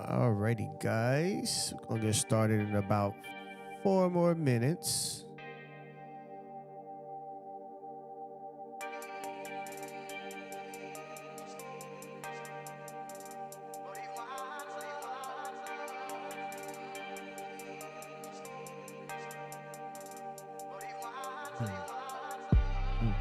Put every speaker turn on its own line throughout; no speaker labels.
Alrighty, guys. We're gonna get started in about 4 more minutes. Mm,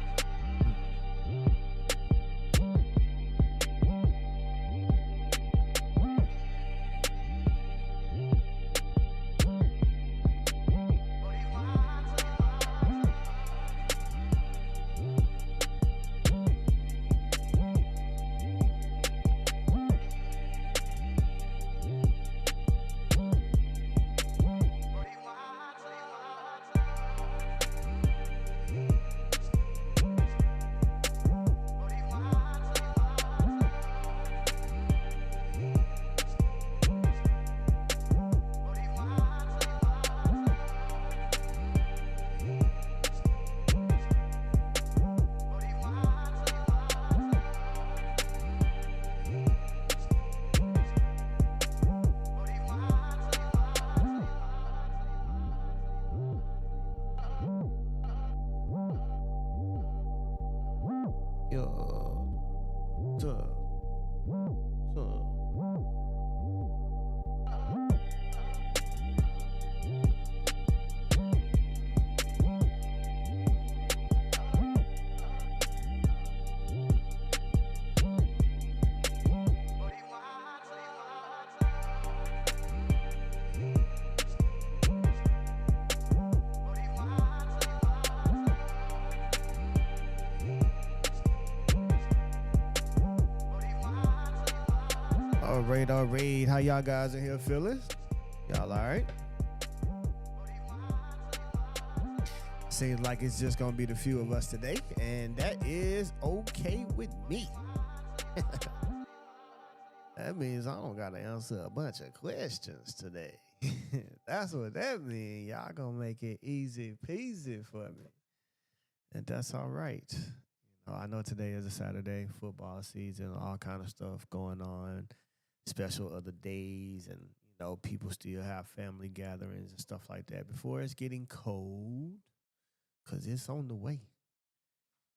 yeah, duh, duh. All right. How y'all guys in here feeling? Y'all all right? Seems like it's just gonna be the few of us today, and that is okay with me. That means I don't gotta answer a bunch of questions today. That's what that means. Y'all gonna make it easy peasy for me, and that's all right. I know today is a Saturday, football season, all kind of stuff going on, special other days, and people still have family gatherings and stuff like that before it's getting cold, cause it's on the way.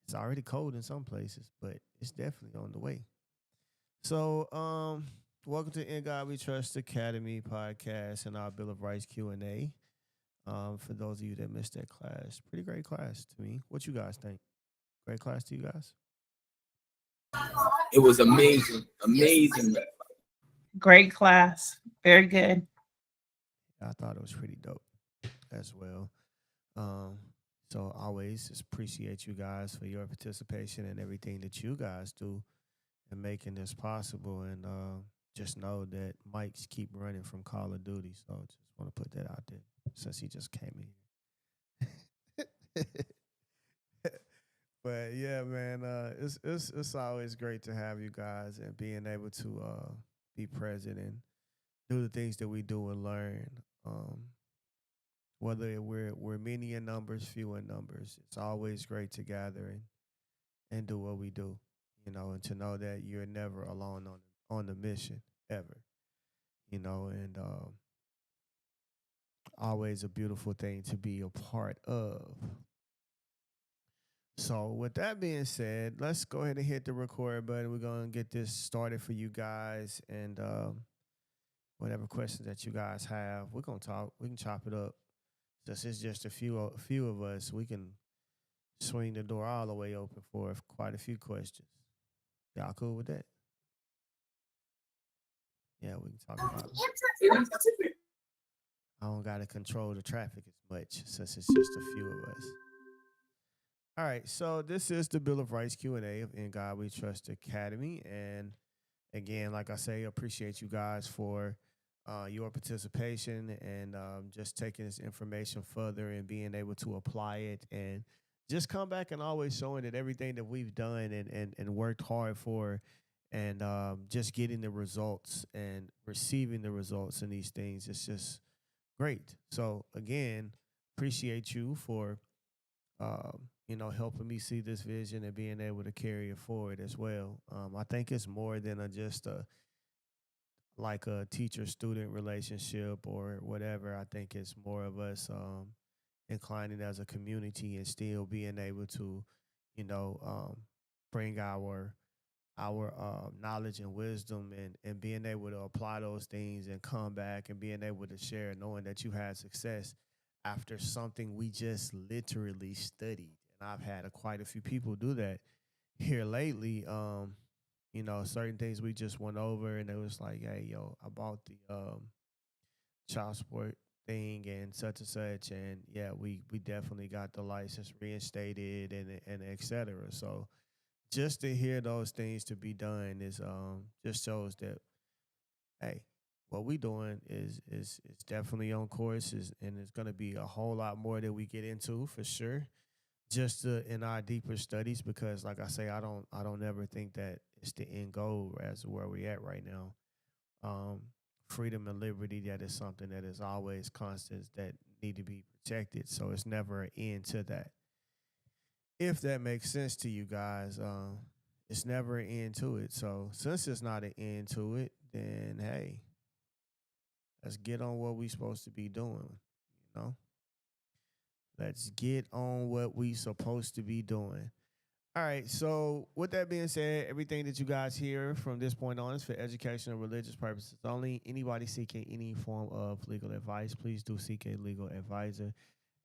It's already cold in some places, but it's definitely on the way. So, welcome to In God We Trust Academy podcast and our Bill of Rights Q&A. For those of you that missed that class, pretty great class to me. What you guys think? Great class to you guys?
It was amazing, amazing.
Great class. Very good.
I thought it was pretty dope as well. Um, so always just appreciate you guys for your participation and everything that you guys do in making this possible. And just know that Mike's keep running from Call of Duty. So just want to put that out there since he just came in. But yeah, man, it's always great to have you guys and being able to be present and do the things that we do and learn. Um, whether we're many in numbers, few in numbers, it's always great to gather and do what we do, and to know that you're never alone on the mission ever, and always a beautiful thing to be a part of. So, with that being said, let's go ahead and hit the record button. We're gonna get this started for you guys, and whatever questions that you guys have, we're gonna talk. We can chop it up. Since it's just a few of us, we can swing the door all the way open for quite a few questions. Y'all cool with that? Yeah, we can talk about it. I don't gotta control the traffic as much since it's just a few of us. All right, so this is the Bill of Rights Q&A of In God We Trust Academy, and again, like I say, appreciate you guys for your participation and just taking this information further and being able to apply it and just come back and always showing that everything that we've done and worked hard for and just getting the results and receiving the results in these things. It's just great. So again, appreciate you for helping me see this vision and being able to carry it forward as well. I think it's more than just like a teacher student relationship or whatever. I think it's more of us inclining as a community and still being able to, you know, bring our knowledge and wisdom and being able to apply those things and come back and being able to share, knowing that you had success after something we just literally studied. And I've had quite a few people do that here lately. Certain things we just went over and it was like, hey, yo, I bought the child support thing and such, and yeah, we definitely got the license reinstated and et cetera. So just to hear those things to be done is just shows that, hey, what we doing is definitely on course, and it's going to be a whole lot more that we get into for sure, just in our deeper studies, because like I say, I don't ever think that it's the end goal as to where we at right now. um, Freedom and liberty, that is something that is always constant that need to be protected. So it's never an end to that. If that makes sense to you guys, it's never an end to it. So since it's not an end to it, then hey, let's get on what we supposed to be doing. You know, let's get on what we supposed to be doing. All right. So, with that being said, everything that you guys hear from this point on is for educational and religious purposes only. Anybody seeking any form of legal advice, please do seek a legal advisor,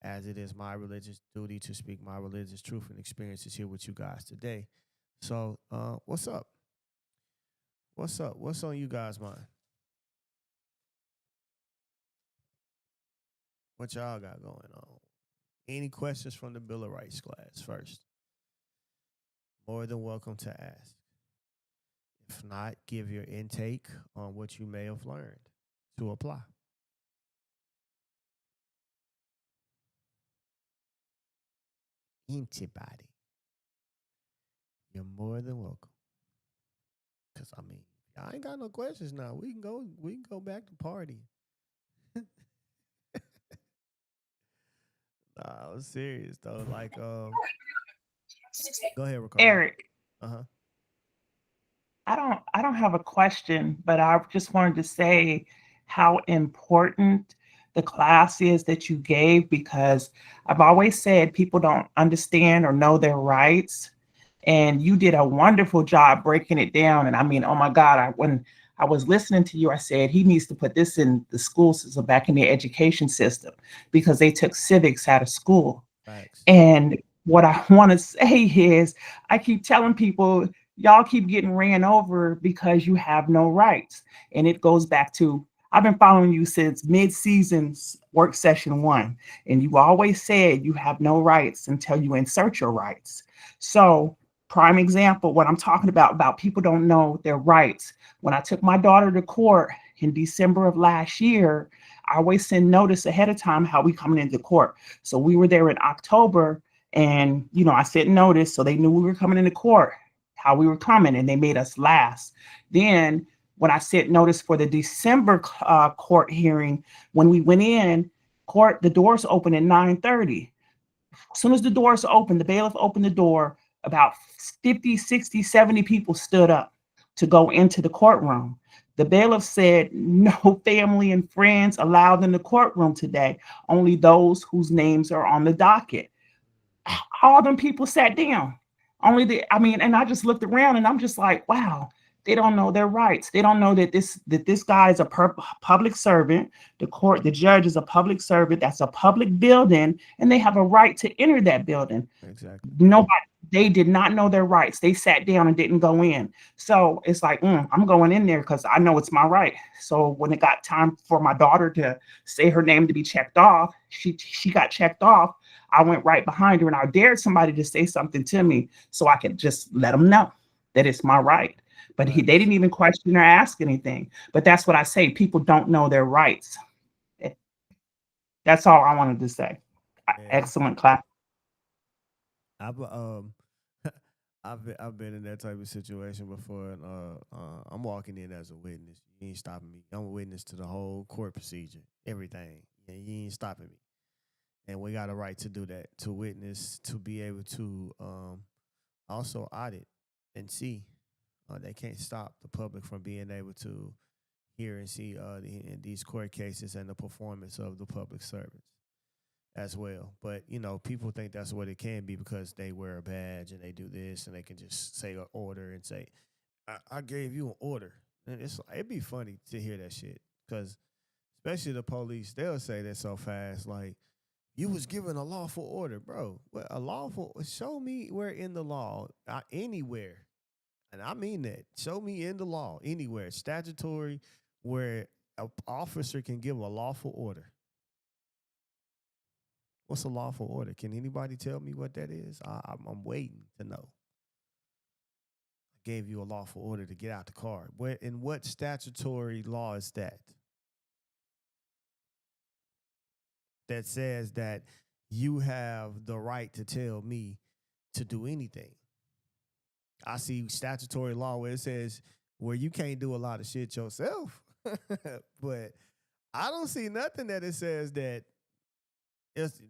as it is my religious duty to speak my religious truth and experiences here with you guys today. So, what's up? What's up? What's on you guys' mind? What y'all got going on? Any questions from the Bill of Rights class first? More than welcome to ask. If not, give your intake on what you may have learned to apply. Anybody, you're more than welcome. Cause I mean, I ain't got no questions now. We can go. We can go back to party. Nah, I'm serious though. Like, go ahead, Ricardo.
Eric,
Uh huh.
I don't have a question, but I just wanted to say how important the class is that you gave, because I've always said people don't understand or know their rights, and you did a wonderful job breaking it down. And I mean, oh my God, when I was listening to you, I said he needs to put this in the school system, back in the education system, because they took civics out of school.
Facts.
And what I want to say is, I keep telling people, y'all keep getting ran over because you have no rights. And it goes back to, I've been following you since mid-season work session one, and you always said you have no rights until you insert your rights. So, prime example, what I'm talking about people don't know their rights. When I took my daughter to court in December of last year, I always send notice ahead of time how we coming into court. So we were there in October, and I sent notice so they knew we were coming into court, how we were coming, and they made us last. Then when I sent notice for the December court hearing, when we went in court, the doors open at 9:30. As soon as the doors opened, the bailiff opened the door, about 50, 60, 70 people stood up to go into the courtroom. The bailiff said no family and friends allowed in the courtroom today, only those whose names are on the docket. All them people sat down. And I just looked around and I'm just like, wow, they don't know their rights. They don't know that this guy is a public servant. The judge is a public servant. That's a public building, and they have a right to enter that building.
Exactly.
Nobody, they did not know their rights. They sat down and didn't go in. So it's like, I'm going in there because I know it's my right. So when it got time for my daughter to say her name to be checked off, she got checked off. I went right behind her and I dared somebody to say something to me so I could just let them know that it's my right. But they
Facts.
didn't even question or ask anything. But that's what I say. People don't know their rights. Eh, That's all I wanted to say.
Yeah.
Excellent class.
I've I've been in that type of situation before, and I'm walking in as a witness. You ain't stopping me. I'm a witness to the whole court procedure, everything. Yeah, you ain't stopping me. And we got a right to do that, to witness, to be able to also audit and see. They can't stop the public from being able to hear and see in these court cases and the performance of the public servants as well. But you know, people think that's what it can be because they wear a badge and they do this and they can just say an order and say, I gave you an order." And it's like, it'd be funny to hear that shit because especially the police, they'll say that so fast, like, "You was given a lawful order, bro." Well, a lawful, show me where in the law, anywhere, and I mean that. Show me in the law anywhere, statutory, where an officer can give a lawful order. What's a lawful order? Can anybody tell me what that is? I'm waiting to know. I gave you a lawful order to get out the car. Where in what statutory law is that? That says that you have the right to tell me to do anything. I see statutory law where it says where you can't do a lot of shit yourself. But I don't see nothing that it says that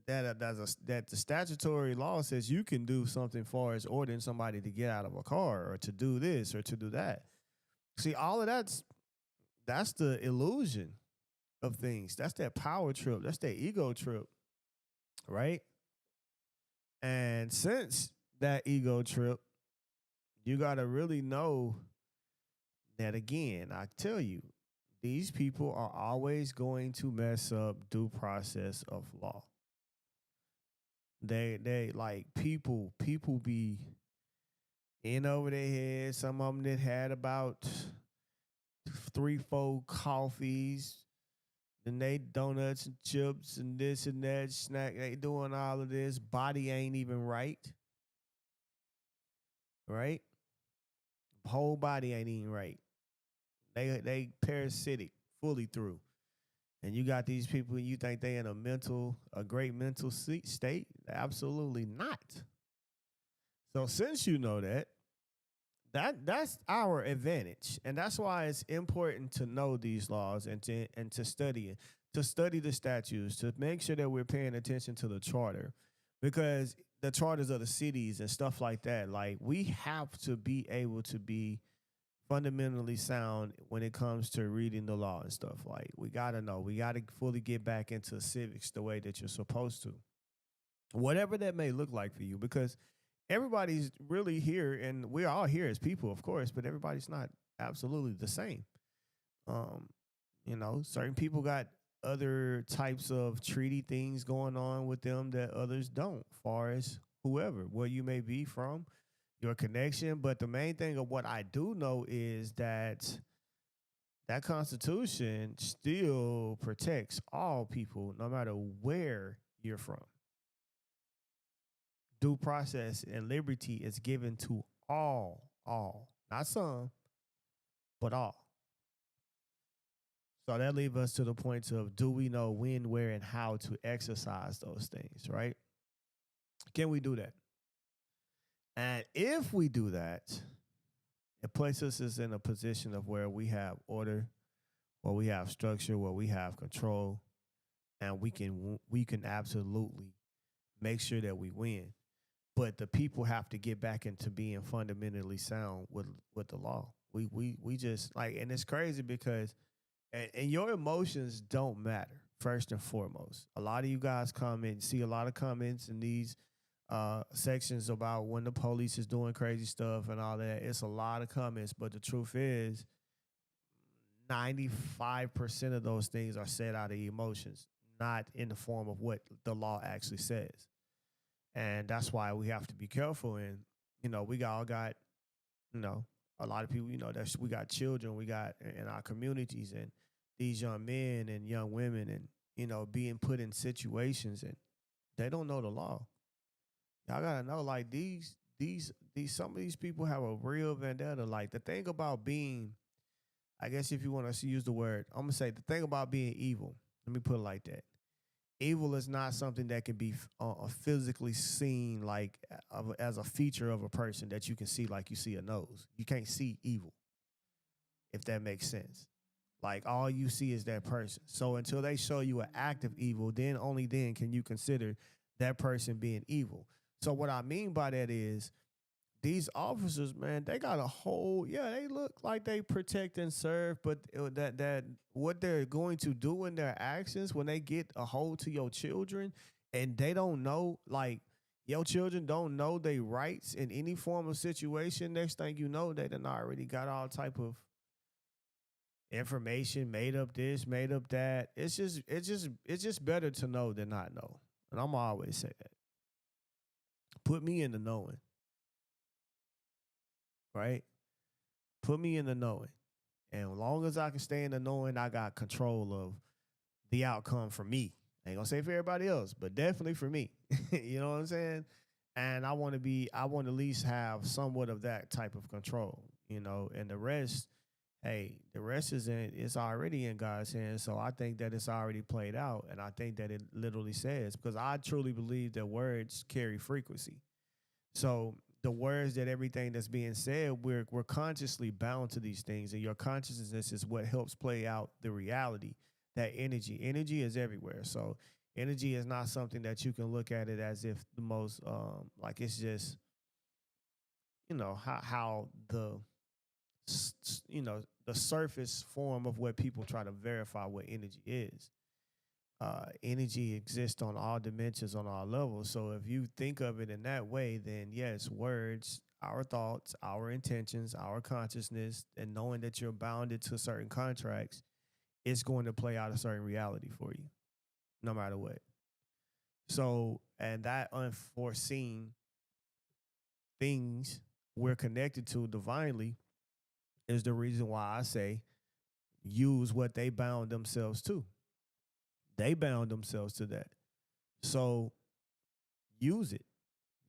that the statutory law says you can do something far as ordering somebody to get out of a car or to do this or to do that. See, all of that's the illusion of things. That's that power trip. That's that ego trip, right? And since that ego trip, you got to really know that, again, I tell you, these people are always going to mess up due process of law. They like people be in over their head. Some of them that had about 3-4 coffees, then they donuts and chips and this and that snack. They doing all of this. Body ain't even right. Right? Whole body ain't even right. They parasitic fully through. And you got these people, you think they in a great mental state? Absolutely not. So since you know that's our advantage. And that's why it's important to know these laws and to study it, to study the statutes, to make sure that we're paying attention to the charter. Because the charters of the cities and stuff like that, like, we have to be able to be fundamentally sound when it comes to reading the law and stuff. Like, we got to know. We got to fully get back into civics the way that you're supposed to. Whatever that may look like for you, because everybody's really here, and we're all here as people, of course, but everybody's not absolutely the same. Certain people got other types of treaty things going on with them that others don't, far as whoever, where you may be from, your connection. But the main thing of what I do know is that Constitution still protects all people, no matter where you're from. Due process and liberty is given to all, not some, but all. So that leaves us to the point of, do we know when, where, and how to exercise those things, right? Can we do that? And if we do that, it places us in a position of where we have order, where we have structure, where we have control, and we can absolutely make sure that we win. But the people have to get back into being fundamentally sound with the law. We just, like, and it's crazy because and your emotions don't matter, first and foremost. A lot of you guys see a lot of comments in these sections about when the police is doing crazy stuff and all that. It's a lot of comments, but the truth is 95% of those things are said out of emotions, not in the form of what the law actually says. And that's why we have to be careful. And, we all got, a lot of people, we got children, we got in our communities, and these young men and young women, and, being put in situations, and they don't know the law. Y'all gotta know, like, these some of these people have a real vendetta. Like, the thing about being, I guess if you want to use the word, I'm gonna say the thing about being evil. Let me put it like that. Evil is not something that can be physically seen, like, as a feature of a person that you can see, like you see a nose. You can't see evil, if that makes sense. Like, all you see is that person. So until they show you an act of evil, then only then can you consider that person being evil. So what I mean by that is these officers, man, they got a whole, yeah, they look like they protect and serve, but that what they're going to do in their actions when they get a hold to your children and they don't know, like your children don't know their rights in any form of situation. Next thing you know, they done already got all type of information, made up this, made up that. It's just better to know than not know. And I'm always say that. Put me in the knowing, right? Put me in the knowing. And as long as I can stay in the knowing, I got control of the outcome for me. I ain't gonna say for everybody else, but definitely for me. You know what I'm saying? And I want to at least have somewhat of that type of control, and the rest, hey, the rest it's already in God's hands. So I think that it's already played out. And I think that it literally says, because I truly believe that words carry frequency. So the words that everything that's being said, we're consciously bound to these things, and your consciousness is what helps play out the reality. That energy is everywhere. So energy is not something that you can look at it as if the most like it's just how the surface form of what people try to verify what energy is. Energy exists on all dimensions, on all levels. So if you think of it in that way, then yes, words, our thoughts, our intentions, our consciousness, and knowing that you're bounded to certain contracts, it's going to play out a certain reality for you, no matter what. So, and that unforeseen things we're connected to divinely is the reason why I say use what they bound themselves to. They bound themselves to that. So use it.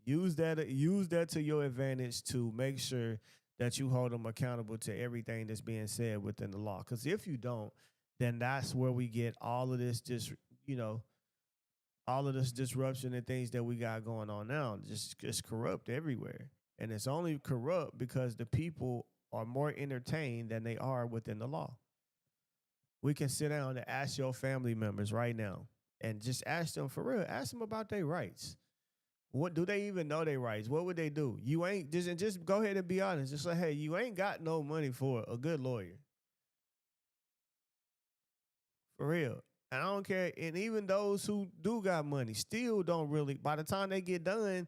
Use that to your advantage to make sure that you hold them accountable to everything that's being said within the law. Because if you don't, then that's where we get all of this you know, all of this disruption and things that we got going on now. Just corrupt everywhere. And it's only corrupt because the people are more entertained than they are within the law. We can sit down and ask your family members right now and just ask them for real. Ask them about their rights. What do they even know their rights? What would they do? You ain't just go ahead and be honest. Just like, hey, you ain't got no money for a good lawyer. For real. And I don't care. And even those who do got money still don't really, by the time they get done,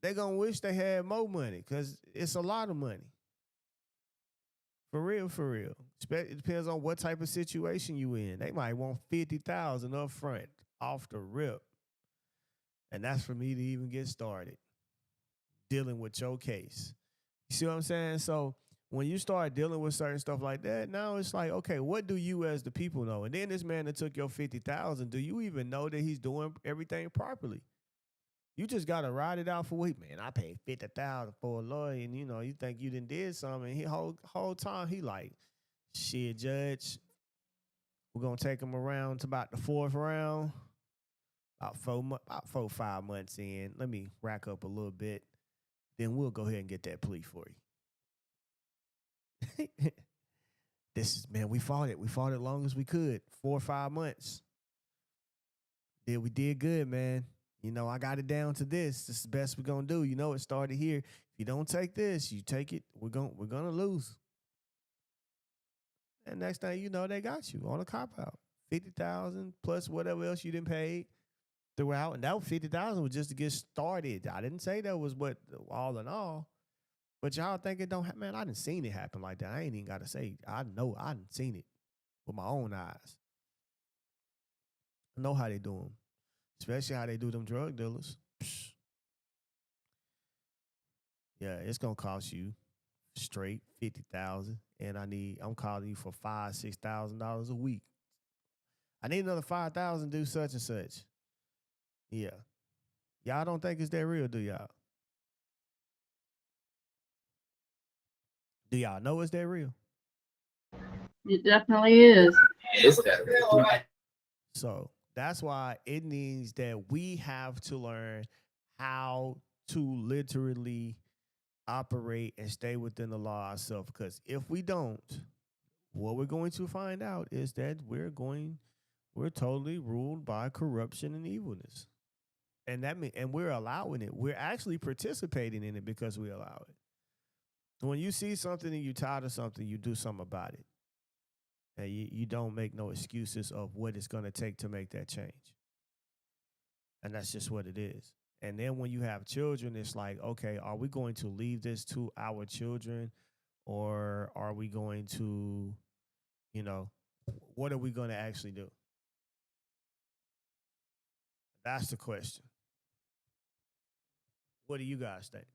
they gonna wish they had more money because it's a lot of money. For real, for real. It depends on what type of situation you in. They might want 50,000 up front off the rip. And that's for me to even get started dealing with your case. You see what I'm saying? So when you start dealing with certain stuff like that, now it's like, okay, what do you as the people know? And then this man that took your 50,000, do you even know that he's doing everything properly? You just gotta ride it out for week, man. I paid 50,000 for a lawyer, and you think you did something. And he whole time he like, shit, judge, we're gonna take him around to about the fourth round. About 4 5 months in, let me rack up a little bit. Then we'll go ahead and get that plea for you. This is, man, we fought it. We fought it long as we could. 4 or 5 months. We did good, man. I got it down to this. This is the best we're gonna do. It started here. If you don't take this, you take it. We're gonna lose. And next thing you know, they got you on a cop out. 50,000 plus whatever else you didn't pay throughout, and that 50,000 was just to get started. I didn't say that was what all in all, but y'all think it don't happen. Man, I didn't seen it happen like that. I ain't even got to say. I know I didn't seen it with my own eyes. I know how they do them, especially how they do them drug dealers. Psh. Yeah, it's gonna cost you straight 50,000, and I'm calling you for $5,000-$6,000 a week. I need another 5,000 to do such and such. Yeah. Y'all don't think it's that real, do y'all? Do y'all know it's that real?
It definitely is.
It's that.
So that's why it means that we have to learn how to literally operate and stay within the law ourselves. Because if we don't, what we're going to find out is that we're totally ruled by corruption and evilness. And and we're allowing it. We're actually participating in it because we allow it. When you see something and you're tired of something, you do something about it. And you don't make no excuses of what it's going to take to make that change. And that's just what it is. And then when you have children, it's like, okay, are we going to leave this to our children, or are we going to, you know, what are we going to actually do? That's the question. What do you guys think?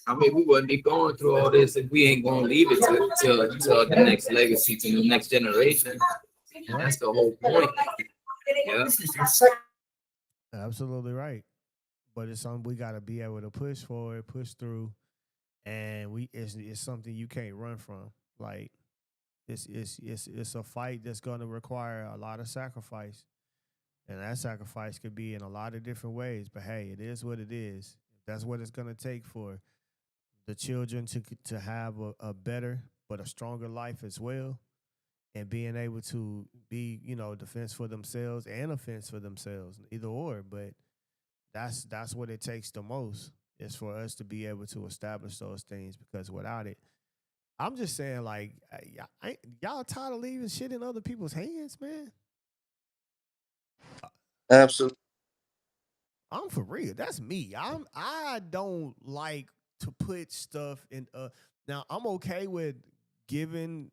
I mean, we wouldn't be going through all this if we ain't gonna leave it to the next legacy, to the next generation.
Right.
That's the whole point. Yeah.
Absolutely right. But it's something we got to be able to push forward, push through, and it's something you can't run from. Like it's a fight that's going to require a lot of sacrifice, and that sacrifice could be in a lot of different ways. But hey, it is what it is. That's what it's going to take for the children to have a better but a stronger life as well, and being able to be, defense for themselves and offense for themselves, either or. But that's what it takes the most, is for us to be able to establish those things, because without it, I'm just saying, like, y'all tired of leaving shit in other people's hands, man.
Absolutely.
I'm for real. That's me. I don't like to put stuff in. Now I'm okay with giving,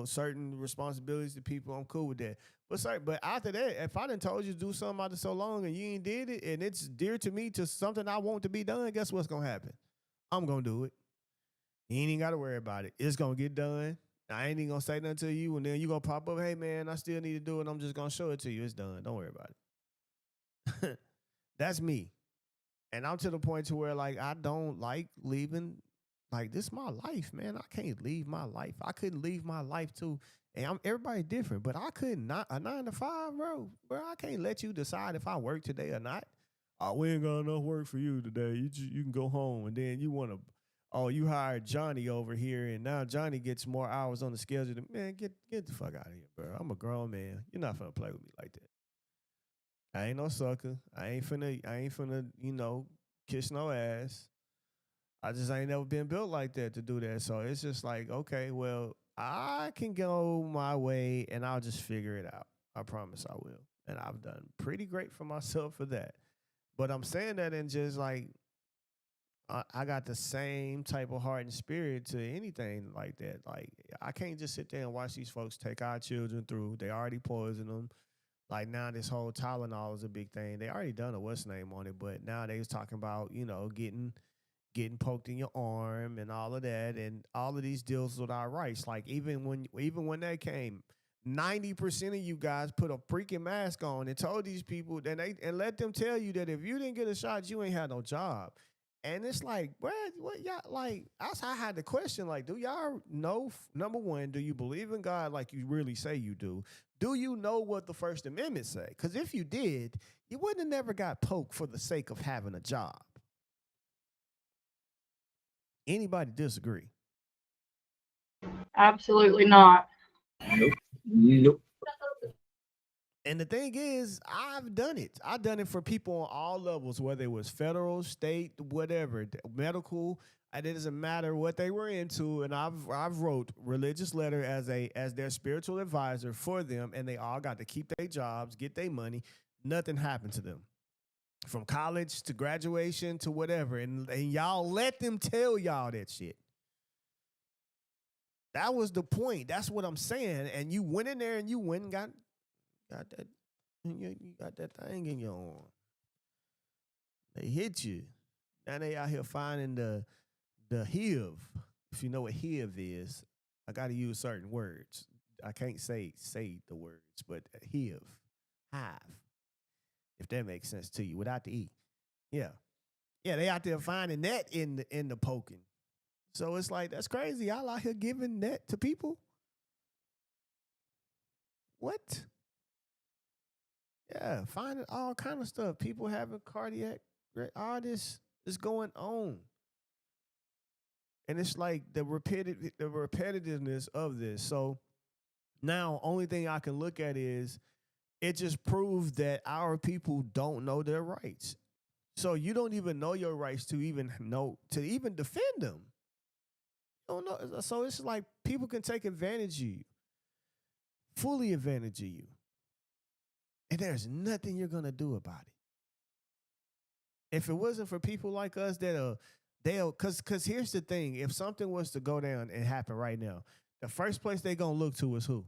certain responsibilities to people. I'm cool with that. But sorry, but after that, if I done told you to do something after so long and you ain't did it, and it's dear to me, to something I want to be done, guess what's gonna happen? I'm gonna do it. You ain't even gotta worry about it. It's gonna get done. I ain't even gonna say nothing to you, and then you gonna pop up, hey man, I still need to do it. I'm just gonna show it to you. It's done. Don't worry about it. That's me. And I'm to the point to where, like, I don't like leaving. Like, this is my life, man. I can't leave my life. I couldn't leave my life too. And everybody different, but I couldn't, not a 9 to 5, bro. Bro, I can't let you decide if I work today or not. Oh, we ain't got enough work for you today. You can go home, and then you want to. Oh, you hired Johnny over here, and now Johnny gets more hours on the schedule. Man, get the fuck out of here, bro. I'm a grown man. You're not finna play with me like that. I ain't no sucker. I ain't finna, kiss no ass. I just ain't never been built like that to do that. So it's just like, okay, well, I can go my way and I'll just figure it out. I promise I will. And I've done pretty great for myself for that. But I'm saying that in just like, I got the same type of heart and spirit to anything like that. Like, I can't just sit there and watch these folks take our children through. They already poison them. Like, now this whole Tylenol is a big thing. They already done a what's name on it, but now they was talking about, getting poked in your arm and all of that, and all of these deals with our rights. Like, even when that came, 90% of you guys put a freaking mask on and told these people and let them tell you that if you didn't get a shot, you ain't had no job. And it's like, what y'all, like, I had the question, like, do y'all know, number one, do you believe in God like you really say you do? Do you know what the First Amendment say? Because if you did, you wouldn't have never got poked for the sake of having a job. Anybody disagree?
Absolutely not.
Nope. Nope.
And the thing is, I've done it. I've done it for people on all levels, whether it was federal, state, whatever, medical. It doesn't matter what they were into. And I've wrote religious letter as their spiritual advisor for them, and they all got to keep their jobs, get their money. Nothing happened to them, from college to graduation to whatever. And y'all let them tell y'all that shit. That was the point. That's what I'm saying. And you went in there and you went and got that. You got that thing in your arm. They hit you. Now they out here finding the HIV. If you know what HIV is, I got to use certain words. I can't say the words, but HIV, if that makes sense to you, without the E. Yeah, they out there finding that in the poking. So it's like, that's crazy. Y'all out here giving that to people. What? Yeah, finding all kind of stuff. People having cardiac, all this is going on. And it's like the repetitiveness of this. So Now, only thing I can look at is it just proves that our people don't know their rights. So you don't even know your rights to even defend them. You don't know. So it's like people can take advantage of you, fully advantage of you, and there's nothing you're gonna do about it. If it wasn't for people like us cause here's the thing: if something was to go down and happen right now, the first place they gonna look to is who?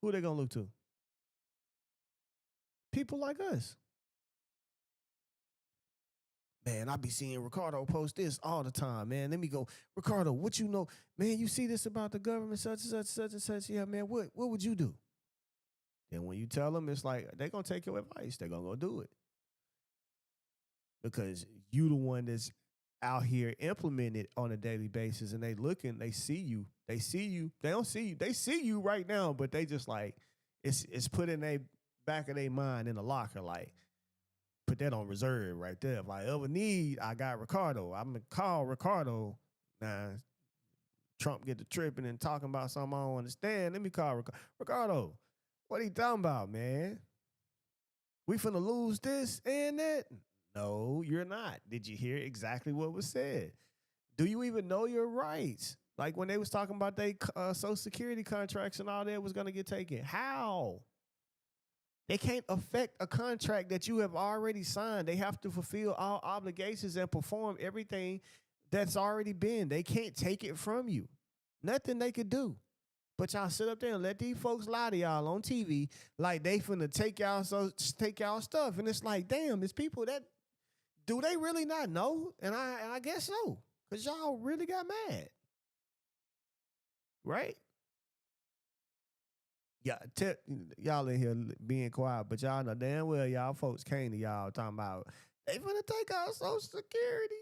Who they gonna look to? People like us. Man, I be seeing Ricardo post this all the time, man. Let me go, Ricardo, what you know? Man, you see this about the government, such and such, such and such. Yeah, man, what would you do? Then when you tell them, it's like they're gonna take your advice. They're gonna go do it. Because you the one that's out here implementing it on a daily basis, and they looking, they see you. They don't see you. They see you right now, but they just like it's put in their back of their mind in the locker, like put that on reserve right there. If I ever need, I got Ricardo. I'm gonna call Ricardo. Nah, Trump get to tripping and talking about something I don't understand. Let me call Ricardo. What he talking about, man? We finna lose this and that? No, you're not. Did you hear exactly what was said? Do you even know your rights? Like when they was talking about they Social Security contracts and all that was gonna get taken. How? They can't affect a contract that you have already signed. They have to fulfill all obligations and perform everything that's already been. They can't take it from you. Nothing they could do. But y'all sit up there and let these folks lie to y'all on TV like they finna take y'all stuff. And it's like, damn, it's people that do they really not know? And I guess so. Because y'all really got mad. Right? Yeah, y'all in here being quiet, but y'all know damn well y'all folks came to y'all talking about they finna take our Social Security.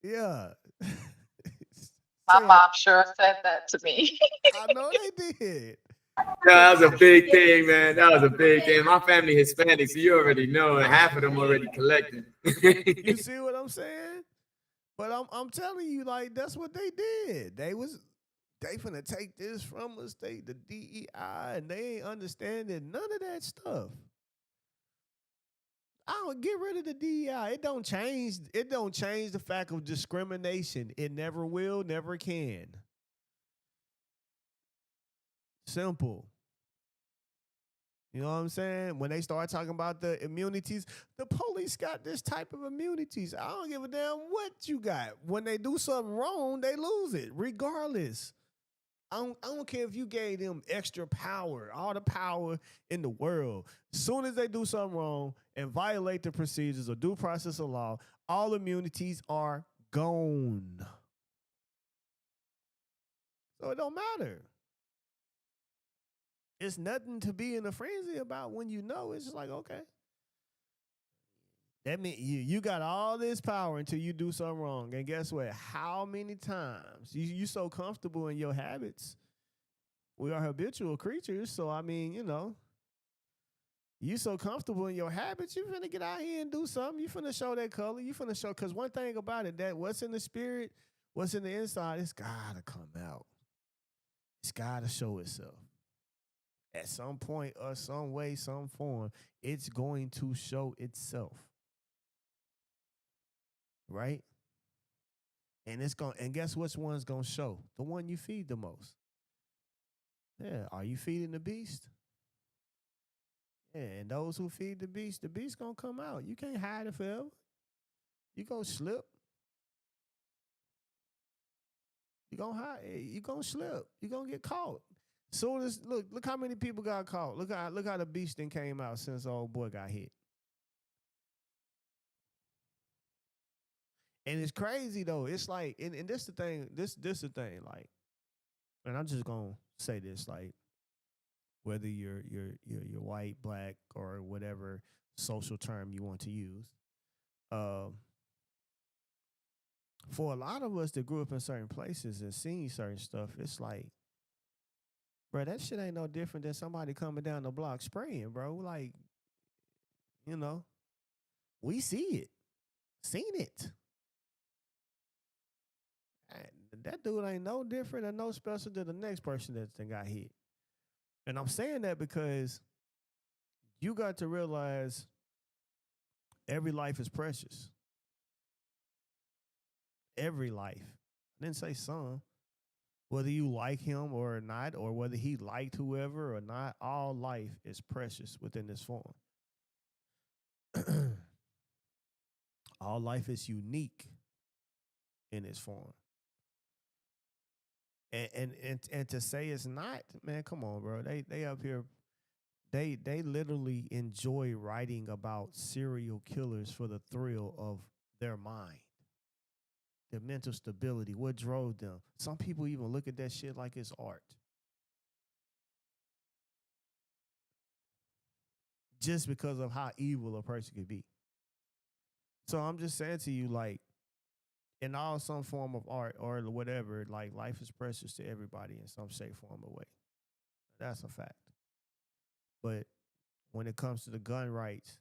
Yeah.
My mom sure said that to me.
I know they did.
That was a big thing, man. That was a big thing. My family Hispanic, so you already know, and half of them already collecting.
You see what I'm saying? But I'm telling you, like that's what they did. They finna take this from us, the DEI, and they ain't understanding none of that stuff. I don't get rid of the DEI. It don't change the fact of discrimination. It never will, never can. Simple. You know what I'm saying? When they start talking about the immunities, the police got this type of immunities. I don't give a damn what you got. When they do something wrong, they lose it, regardless. I don't care if you gave them extra power, all the power in the world. As soon as they do something wrong and violate the procedures or due process of law, all immunities are gone. So it don't matter. It's nothing to be in a frenzy about when you know. It's just like, okay. That means you got all this power until you do something wrong. And guess what? How many times? You so comfortable in your habits. We are habitual creatures. So, I mean, you so comfortable in your habits, you finna get out here and do something. You finna show that color. You finna show, because one thing about it, that what's in the spirit, what's in the inside, it's got to come out. It's got to show itself. At some point or some way, some form, it's going to show itself. Right? And guess which one's gonna show? The one you feed the most. Yeah. Are you feeding the beast? Yeah, and those who feed the beast gonna come out. You can't hide it forever. You gonna slip. You gonna hide. You gonna slip. You gonna get caught. Soon as look how many people got caught. Look how the beast thing came out since old boy got hit. And it's crazy though. It's like, and this the thing. This the thing. Like, and I'm just gonna say this. Like, whether you're white, black, or whatever social term you want to use, for a lot of us that grew up in certain places and seen certain stuff, it's like, bro, that shit ain't no different than somebody coming down the block spraying, bro. Like, we see it, seen it. that dude ain't no different or no special than the next person that got hit. And I'm saying that because you got to realize every life is precious. Every life. I didn't say some. Whether you like him or not, or whether he liked whoever or not, all life is precious within this form. All life is unique in its form. And to say it's not, man, come on, bro. They up here, they literally enjoy writing about serial killers for the thrill of their mind, their mental stability, what drove them. Some people even look at that shit like it's art. Just because of how evil a person could be. So I'm just saying to you, like, in all some form of art or whatever, like, life is precious to everybody in some shape, form, or way. That's a fact. But when it comes to the gun rights,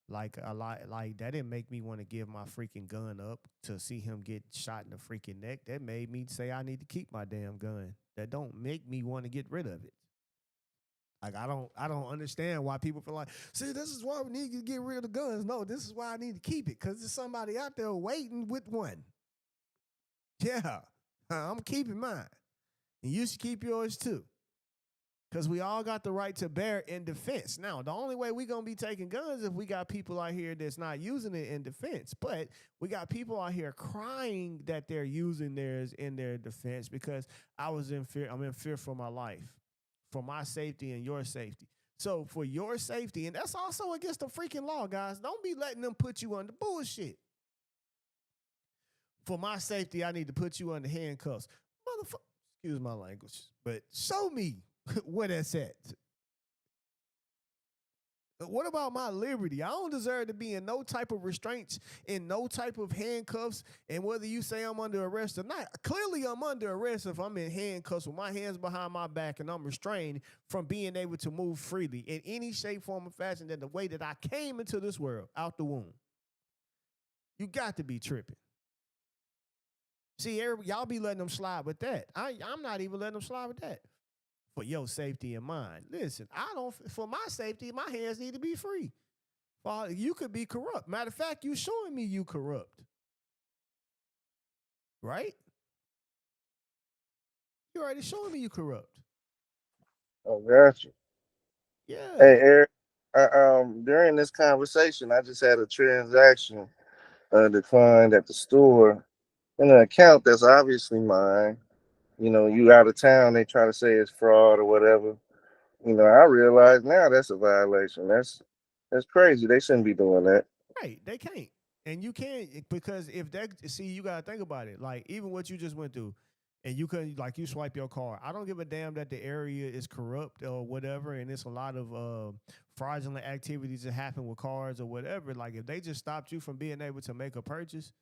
like a lot, like that didn't make me want to give my freaking gun up to see him get shot in the freaking neck. That made me say I need to keep my damn gun. That don't make me want to get rid of it. Like I don't understand why people feel like, see, this is why we need to get rid of the guns. No, this is why I need to keep it, because there's somebody out there waiting with one. Yeah, I'm keeping mine. And you should keep yours too. Because we all got the right to bear in defense. Now, the only way we're going to be taking guns if we got people out here that's not using it in defense. But we got people out here crying that they're using theirs in their defense because I'm in fear for my life, for my safety and your safety. So for your safety, and that's also against the freaking law, guys. Don't be letting them put you under bullshit. For my safety, I need to put you under handcuffs. Motherfucker, excuse my language, but show me where that's at. What about my liberty? I don't deserve to be in no type of restraints, in no type of handcuffs, and whether you say I'm under arrest or not. Clearly, I'm under arrest if I'm in handcuffs with my hands behind my back and I'm restrained from being able to move freely in any shape, form, or fashion than the way that I came into this world, out the womb. You got to be tripping. See, y'all be letting them slide with that. I'm not even letting them slide with that. For your safety and mine. Listen, for my safety, my hands need to be free. You could be corrupt. Matter of fact, you showing me you corrupt. Right? You already showing me you corrupt.
Oh, gotcha.
Yeah.
Hey, Eric, during this conversation, I just had a transaction declined at the store in an account that's obviously mine. You know, you out of town, they try to say it's fraud or whatever. You know, I realize now that's a violation. That's crazy. They shouldn't be doing that.
Right. They can't. And you can't, because you got to think about it. Like, even what you just went through, and you couldn't, like, you swipe your card. I don't give a damn that the area is corrupt or whatever, and it's a lot of fraudulent activities that happen with cards or whatever. Like, if they just stopped you from being able to make a purchase,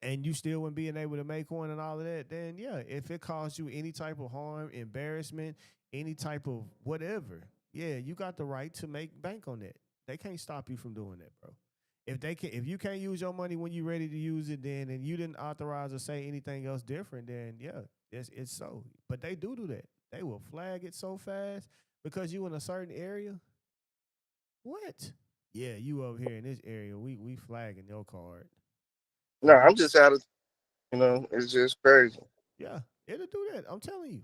and you still wouldn't being able to make one and all of that, then yeah, if it caused you any type of harm, embarrassment, any type of whatever, yeah, you got the right to make bank on that. They can't stop you from doing that, bro. If you can't use your money when you're ready to use it, then, and you didn't authorize or say anything else different, then yeah, it's so. But they do that. They will flag it so fast because you in a certain area. What? Yeah, you over here in this area, we flagging your card.
No, I'm just out of, it's just crazy.
Yeah, it'll do that. I'm telling you.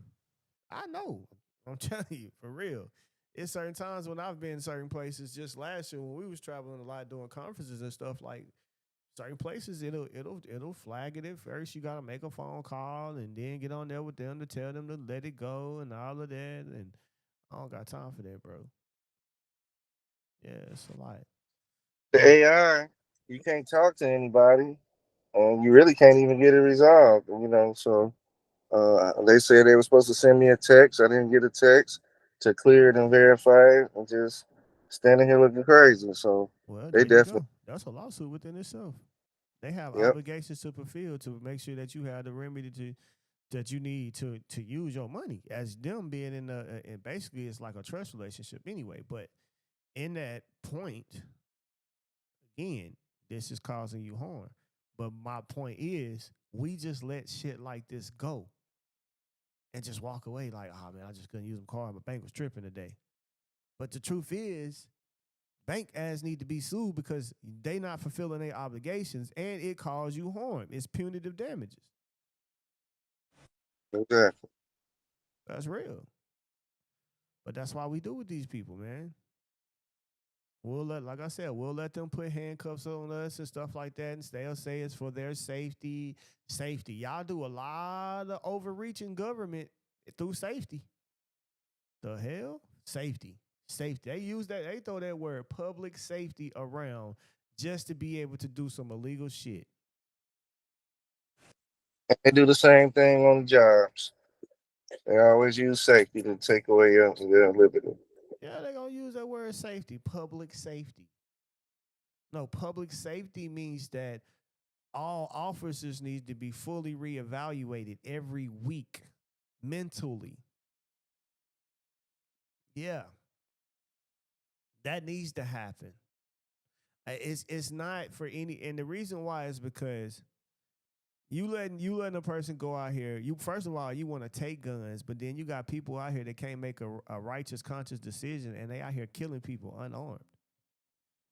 I know. I'm telling you, for real. It's certain times when I've been in certain places. Just last year when we was traveling a lot doing conferences and stuff, like certain places, it'll flag it at first. You gotta make a phone call and then get on there with them to tell them to let it go and all of that. And I don't got time for that, bro. Yeah, it's a lot.
The AI, you can't talk to anybody, and you really can't even get it resolved. So they said they were supposed to send me a text. I didn't get a text to clear it and verify it, and just standing here looking crazy. So
Well,
they
there you
definitely,
go. That's a lawsuit within itself. They have
yep.
obligations to fulfill to make sure that you have the remedy that you need to use your money, as them being in and basically it's like a trust relationship anyway. But in that point, again, this is causing you harm. But my point is, we just let shit like this go and just walk away like, oh man, I just couldn't use my car. My bank was tripping today. But the truth is, bank ass need to be sued because they not fulfilling their obligations and it caused you harm. It's punitive damages.
Exactly.
That's real. But that's why we do with these people, man. Like I said, we'll let them put handcuffs on us and stuff like that, and they'll say it's for their safety. Safety. Y'all do a lot of overreaching government through safety. The hell? Safety. Safety. They throw that word public safety around just to be able to do some illegal shit.
They do the same thing on the jobs. They always use safety to take away your liberty.
Yeah, they're going to use that word safety, public safety. No, public safety means that all officers need to be fully reevaluated every week mentally. Yeah. That needs to happen. It's not for any, and the reason why is because you letting a person go out here. You first of all, you want to take guns, but then you got people out here that can't make a righteous, conscious decision, and they out here killing people unarmed.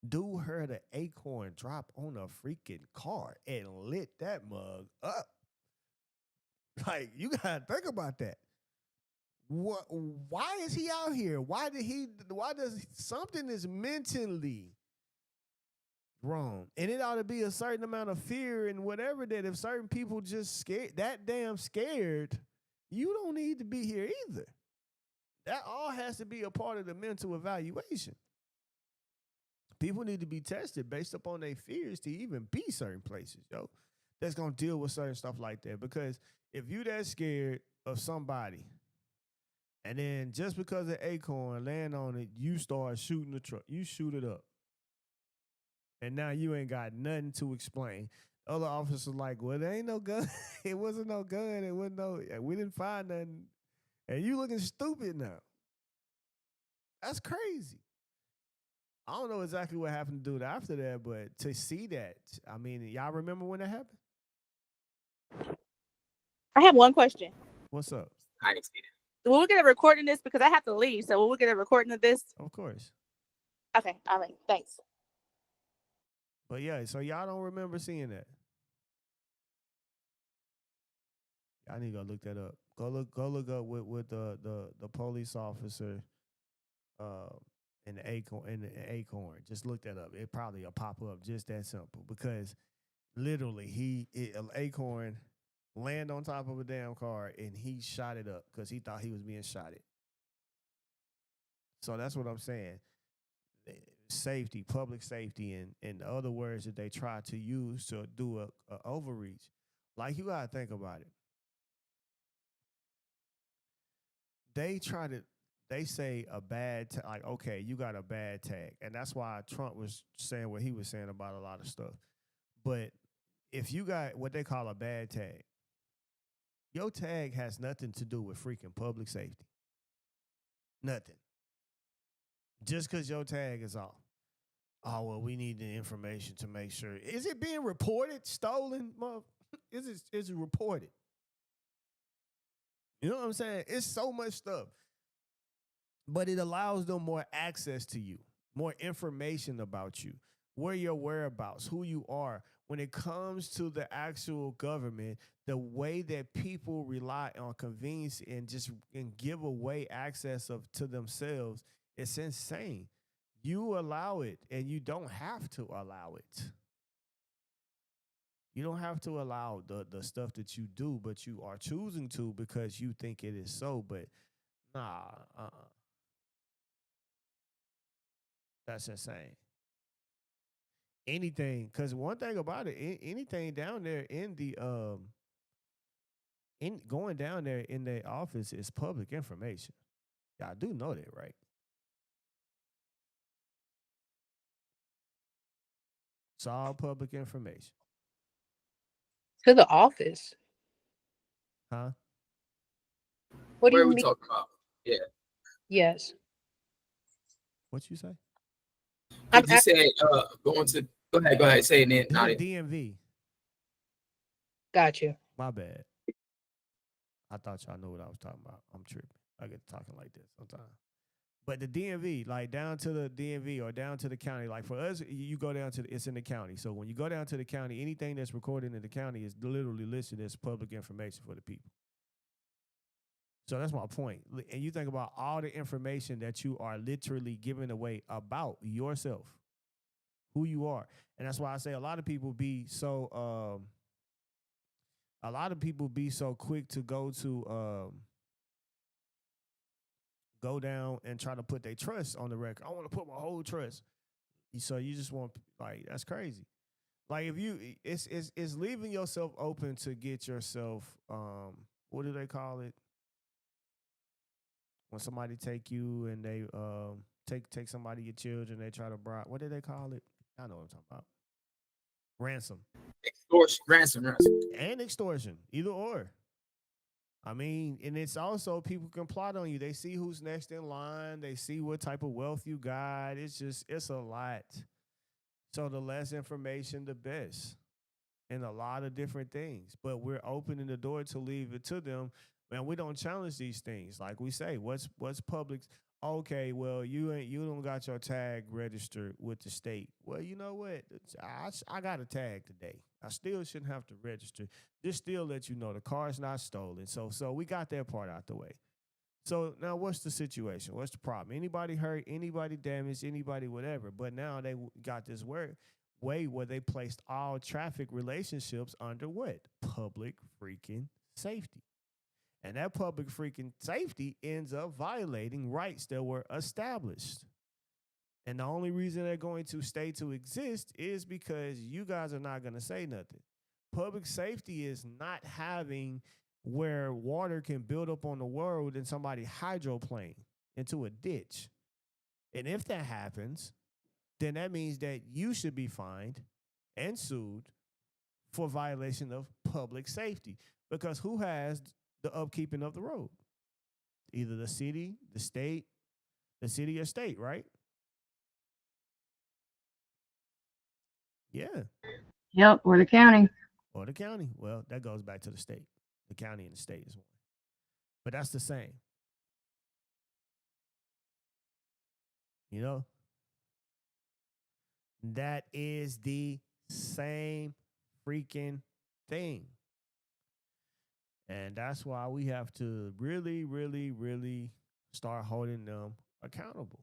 Dude heard an acorn drop on a freaking car and lit that mug up. Like, you gotta think about that. What? Why is he out here? Why does something is mentally wrong? And it ought to be a certain amount of fear and whatever that if certain people just that damn scared, you don't need to be here either. That all has to be a part of the mental evaluation. People need to be tested based upon their fears to even be certain places, yo. That's gonna deal with certain stuff like that. Because if you that scared of somebody, and then just because an acorn land on it, you start shooting the truck, you shoot it up, and now you ain't got nothing to explain. Other officers like, well, there ain't no gun. It wasn't no gun. It wasn't no. We didn't find nothing, and you looking stupid now. That's crazy. I don't know exactly what happened to do after that, but to see that, I mean, y'all remember when that happened?
I have one question.
What's up?
I didn't see that.
Will we get a recording of this? Because I have to leave. So will we get a recording of this?
Of course.
Okay. All right. Thanks.
But yeah, so y'all don't remember seeing that. I need to go look that up. Go look up with the police officer and the acorn. Just look that up. It probably will pop up just that simple because literally an acorn land on top of a damn car and he shot it up because he thought he was being shot at. So that's what I'm saying. Safety, public safety, and the other words that they try to use to do a overreach. Like, you gotta think about it. They say a bad like, okay, you got a bad tag, and that's why Trump was saying what he was saying about a lot of stuff. But if you got what they call a bad tag, your tag has nothing to do with freaking public safety. Nothing. Just because your tag is off. Oh, well, we need the information to make sure. Is it being reported, stolen? Is it reported? You know what I'm saying? It's so much stuff. But it allows them more access to you, more information about you, where your whereabouts, who you are. When it comes to the actual government, the way that people rely on convenience and give away access to themselves, it's insane. You allow it, and you don't have to allow it. You don't have to allow the stuff that you do, but you are choosing to because you think it is so. But nah, that's insane. Anything, because one thing about it, anything down there in the going down there in the office is public information. Y'all do know that, right? It's all public information.
To the office.
Huh?
What do
Where
you
are we
mean?
talking about? Yeah.
Yes.
What you say?
I'm
Did you say go ahead, say it then.
DMV.
Got you.
My bad. I thought y'all knew what I was talking about. I'm tripping. I get to talking like this sometimes. But the DMV, like down to the DMV or down to the county, like for us, you go down to it's in the county. So when you go down to the county, anything that's recorded in the county is literally listed as public information for the people. So that's my point. And you think about all the information that you are literally giving away about yourself, who you are. And that's why I say a lot of people be so quick to go down and try to put their trust on the record. I want to put my whole trust. So you just want, like, that's crazy. Like if you it's leaving yourself open to get yourself what do they call it? When somebody take you and they take somebody, your children, they try to bribe. What do they call it? I know what I'm talking about. Ransom.
Extortion, ransom.
And extortion, either or. I mean, and it's also people can plot on you. They see who's next in line. They see what type of wealth you got. It's a lot. So the less information, the best. And a lot of different things. But we're opening the door to leave it to them. Man, we don't challenge these things. Like we say, what's public? Okay, well, you don't got your tag registered with the state. Well, you know what? I got a tag today. I still shouldn't have to register. Just still let you know the car's not stolen. So we got that part out the way. So now what's the situation? What's the problem? Anybody hurt, anybody damaged, anybody whatever. But now they got this way where they placed all traffic relationships under what? Public freaking safety. And that public freaking safety ends up violating rights that were established. And the only reason they're going to stay to exist is because you guys are not going to say nothing. Public safety is not having where water can build up on the road and somebody hydroplane into a ditch. And if that happens, then that means that you should be fined and sued for violation of public safety. Because who has the upkeeping of the road? Either the city, the state, the city or state, right? Yeah.
Yep, or the county.
Or the county. Well, that goes back to the state. The county and the state is one. But that's the same. You know? That is the same freaking thing. And that's why we have to really, really, really start holding them accountable.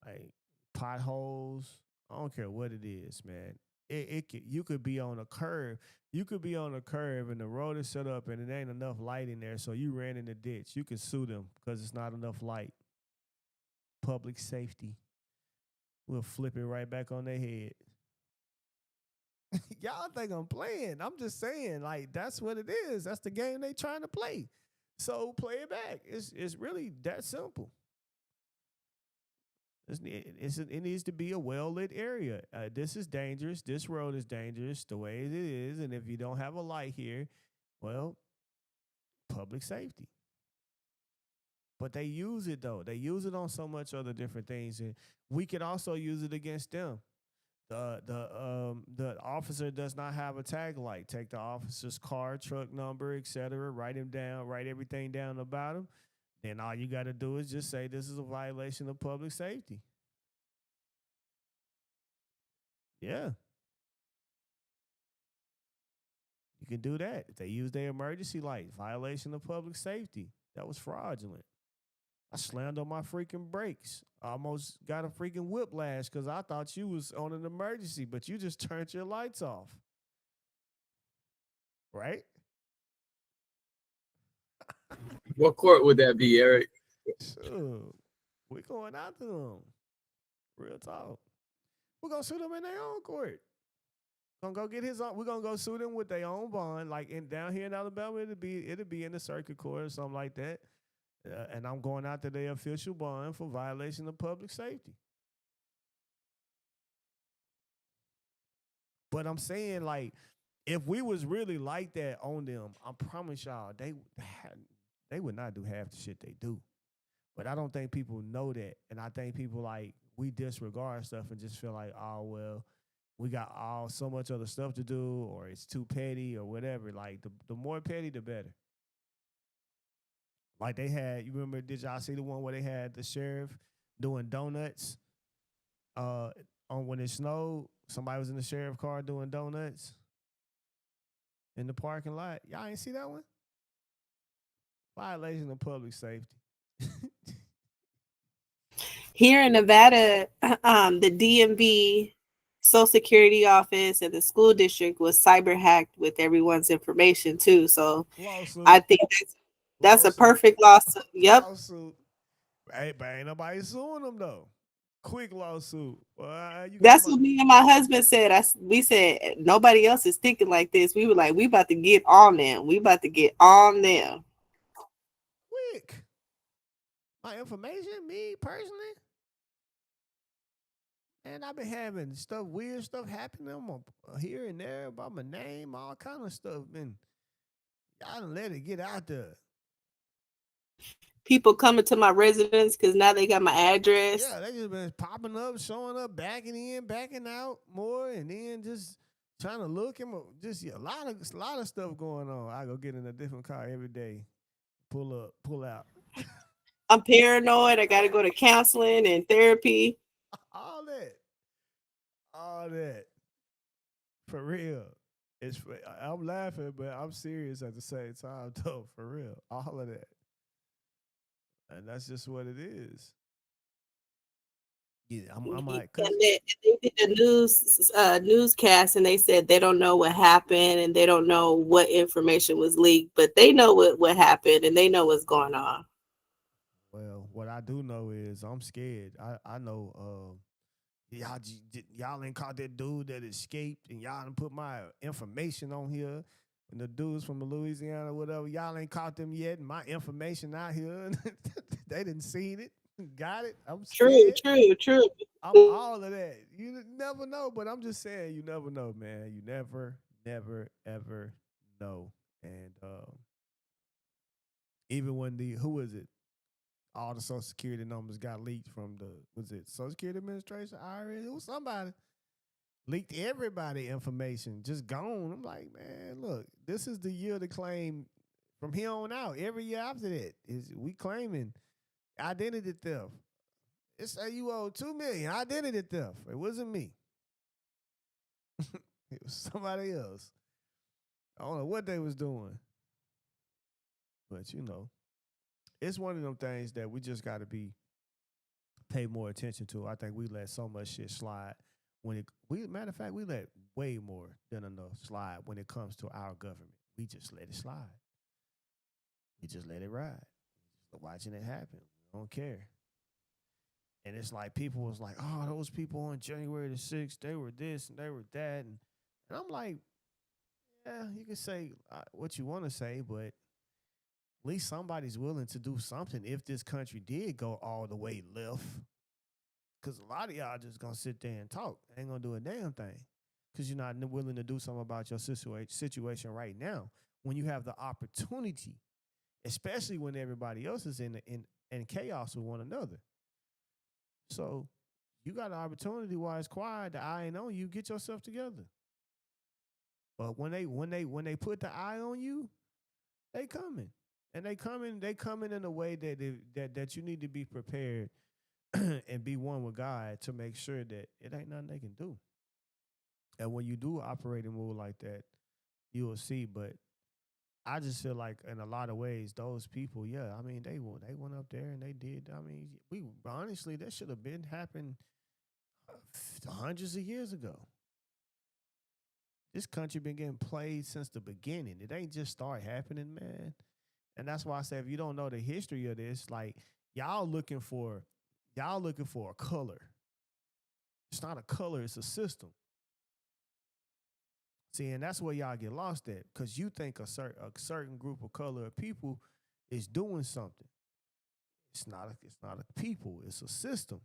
Like potholes, I don't care what it is, man. You could be on a curve. You could be on a curve and the road is set up and it ain't enough light in there, so you ran in the ditch. You can sue them because it's not enough light. Public safety. We'll flip it right back on their head. Y'all think I'm playing. I'm just saying, like, that's what it is. That's the game they trying to play. So play it back. It's really that simple. It needs to be a well-lit area. This is dangerous. This road is dangerous the way it is. And if you don't have a light here, well, public safety. But they use it, though. They use it on so much other different things. And we could also use it against them. The officer does not have a tag light. Take the officer's car, truck number, etc. Write him down. Write everything down about him. Then all you got to do is just say this is a violation of public safety. Yeah. You can do that. If they use their emergency light, violation of public safety. That was fraudulent. I slammed on my freaking brakes. I almost got a freaking whiplash because I thought you was on an emergency, but you just turned your lights off. Right?
What court would that be, Eric?
Sure. We're going after them. Real talk. We're going to sue them in their own court. We're going to go sue them with their own bond. Like down here in Alabama, it'll be in the circuit court or something like that. And I'm going after their official bond for violation of public safety. But I'm saying, like, if we was really like that on them, I promise y'all, they would not do half the shit they do. But I don't think people know that. And I think people, like, we disregard stuff and just feel like, oh, well, we got so much other stuff to do, or it's too petty or whatever. Like the more petty, the better. Like they had, you remember? Did y'all see the one where they had the sheriff doing donuts? On when it snowed, somebody was in the sheriff car doing donuts in the parking lot. Y'all ain't see that one? Violation of public safety.
Here in Nevada, the DMV Social Security office and the school district was cyber hacked with everyone's information too. So
Lawsuit.
I think that's a perfect lawsuit. Yep.
Lawsuit. Hey, but ain't nobody suing them though. Quick lawsuit.
That's what me and my husband said. We said nobody else is thinking like this. We were like, we about to get on them. We about to get on them.
Quick. My information, me personally. And I've been having weird stuff happening here and there about my name, all kind of stuff. Y'all done let it get out there.
People coming to my residence because now they got my address.
Yeah, they just been popping up, showing up, backing in, backing out more, and then just trying to look him up. Just a lot of stuff going on. I go get in a different car every day, pull up, pull out.
I'm paranoid. I got to go to counseling and therapy.
All that. For real. I'm laughing, but I'm serious at the same time, though. For real. All of that. And that's just what it is. Yeah, I'm like,
they did a newscast, and they said they don't know what happened, and they don't know what information was leaked, but they know what happened, and they know what's going on.
Well, what I do know is I'm scared. I know y'all ain't caught that dude that escaped, and y'all done put my information on here. And the dudes from Louisiana or whatever, y'all ain't caught them yet, and my information out here. They didn't see it. Got it. I'm scared.
True.
I'm all of that. You never know, but I'm just saying you never know, man. You never, ever know. And even when who was it? All the Social Security numbers got leaked from was it Social Security Administration, IRS? It was somebody. Leaked everybody information, just gone. I'm like, man, look, this is the year to claim from here on out. Every year after that, we claiming identity theft. It say you owe $2 million identity theft. It wasn't me. It was somebody else. I don't know what they was doing. But it's one of them things that we just gotta pay more attention to. I think we let so much shit slide. Matter of fact, we let way more than enough slide when it comes to our government. We just let it slide. We just let it ride. We're watching it happen. We don't care. And it's like people was like, oh, those people on January the 6th, they were this and they were that. And I'm like, yeah, you can say what you want to say, but at least somebody's willing to do something if this country did go all the way left. Because a lot of y'all just going to sit there and talk. Ain't going to do a damn thing. Because you're not willing to do something about your situation right now. When you have the opportunity, especially when everybody else is in chaos with one another. So you got an opportunity while it's quiet, the eye ain't on you, get yourself together. But when they put the eye on you, they coming. And they coming in a way that you need to be prepared and be one with God to make sure that it ain't nothing they can do. And when you do operate and move like that, you will see. But I just feel like in a lot of ways, those people, yeah, I mean, they went up there and they did. I mean, honestly, that should have been happened hundreds of years ago. This country been getting played since the beginning. It ain't just start happening, man. And that's why I say if you don't know the history of this, like y'all looking for a color. It's not a color, it's a system. See, and that's where y'all get lost at, because you think a certain group of color of people is doing something. It's not a people, it's a system.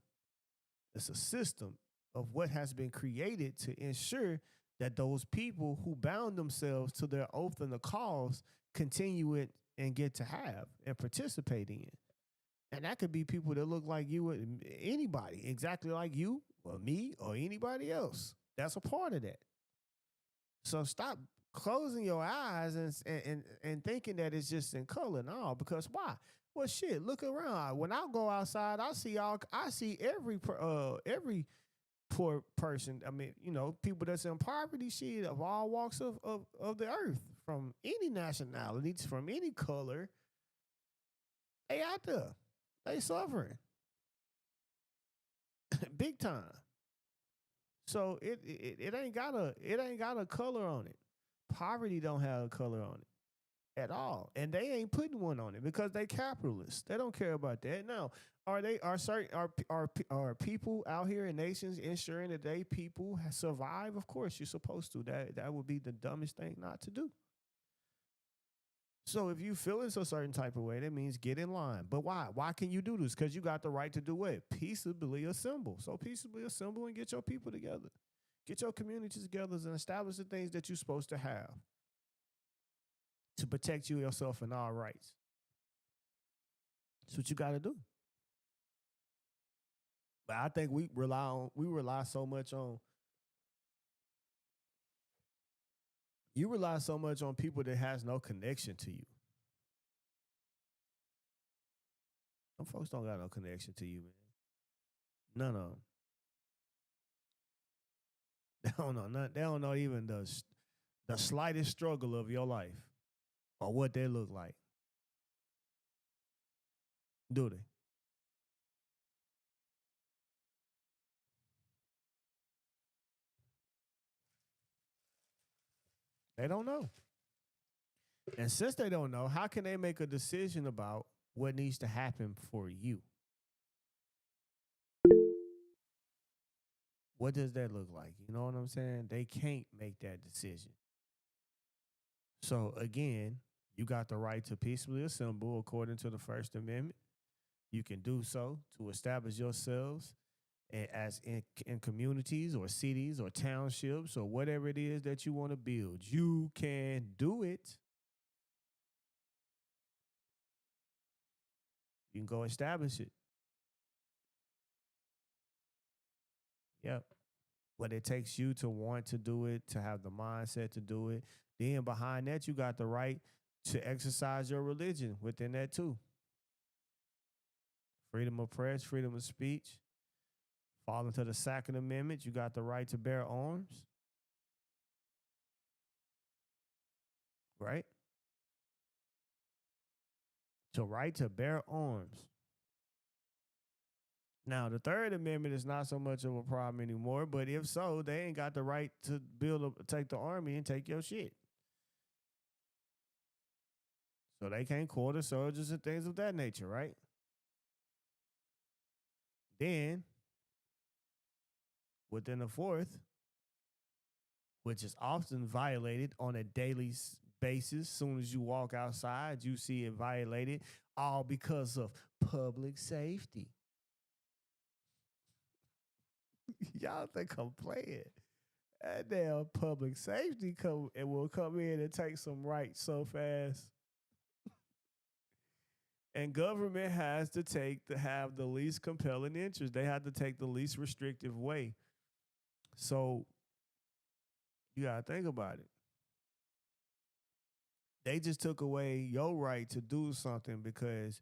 It's a system of what has been created to ensure that those people who bound themselves to their oath and the cause continue it and get to have and participate in. And that could be people that look like you, anybody, exactly like you or me or anybody else. That's a part of that. So stop closing your eyes and thinking that it's just in color. No, because why? Well, shit. Look around. When I go outside, I see every poor person. I mean, people that's in poverty, shit, of all walks of the earth, from any nationality, from any color. They out there. They suffering big time. So it ain't got a color on it. Poverty don't have a color on it at all, and they ain't putting one on it because they capitalists. They don't care about that. Now, are people out here in nations ensuring that they people survive? Of course, you're supposed to. That would be the dumbest thing not to do. So if you feel it's a certain type of way, that means get in line. But why? Why can you do this? Because you got the right to do it. Peaceably assemble. So peaceably assemble and get your people together. Get your communities together and establish the things that you're supposed to have to protect you yourself and all rights. That's what you got to do. But I think we rely so much on you rely so much on people that has no connection to you. Some folks don't got no connection to you, man. None of them. They don't know none. They don't know even the slightest struggle of your life or what they look like. Do they? They don't know. And since they don't know, how can they make a decision about what needs to happen for you? What does that look like? You know what I'm saying? They can't make that decision. So again, you got the right to peacefully assemble according to the First Amendment. You can do so to establish yourselves as in communities or cities or townships or whatever it is that you want to build. You can do it. You can go establish it. Yep. But it takes you to want to do it, to have the mindset to do it. Then behind that, you got the right to exercise your religion within that too. Freedom of press, freedom of speech. Fall into the Second Amendment, you got the right to bear arms. Right? So right to bear arms. Now, the Third Amendment is not so much of a problem anymore, but if so, they ain't got the right to take the army and take your shit. So they can't quarter soldiers and things of that nature, right? Then, within the Fourth, which is often violated on a daily basis, soon as you walk outside, you see it violated, all because of public safety. Y'all think I'm playing? That damn public safety will come in and take some rights so fast. And government has to have the least compelling interest. They have to take the least restrictive way. So you gotta think about it. They just took away your right to do something because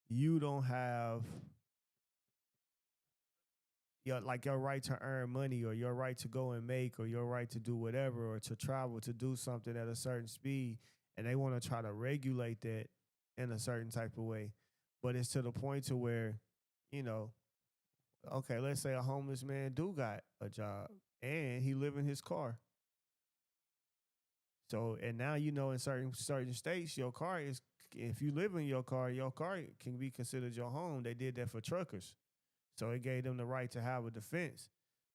you don't have your right to earn money or your right to go and make or your right to do whatever or to travel to do something at a certain speed, and they want to try to regulate that in a certain type of way. But it's to the point to where, okay, let's say a homeless man do got a job and he live in his car. So, and now in certain states, your car is, if you live in your car can be considered your home. They did that for truckers. So it gave them the right to have a defense.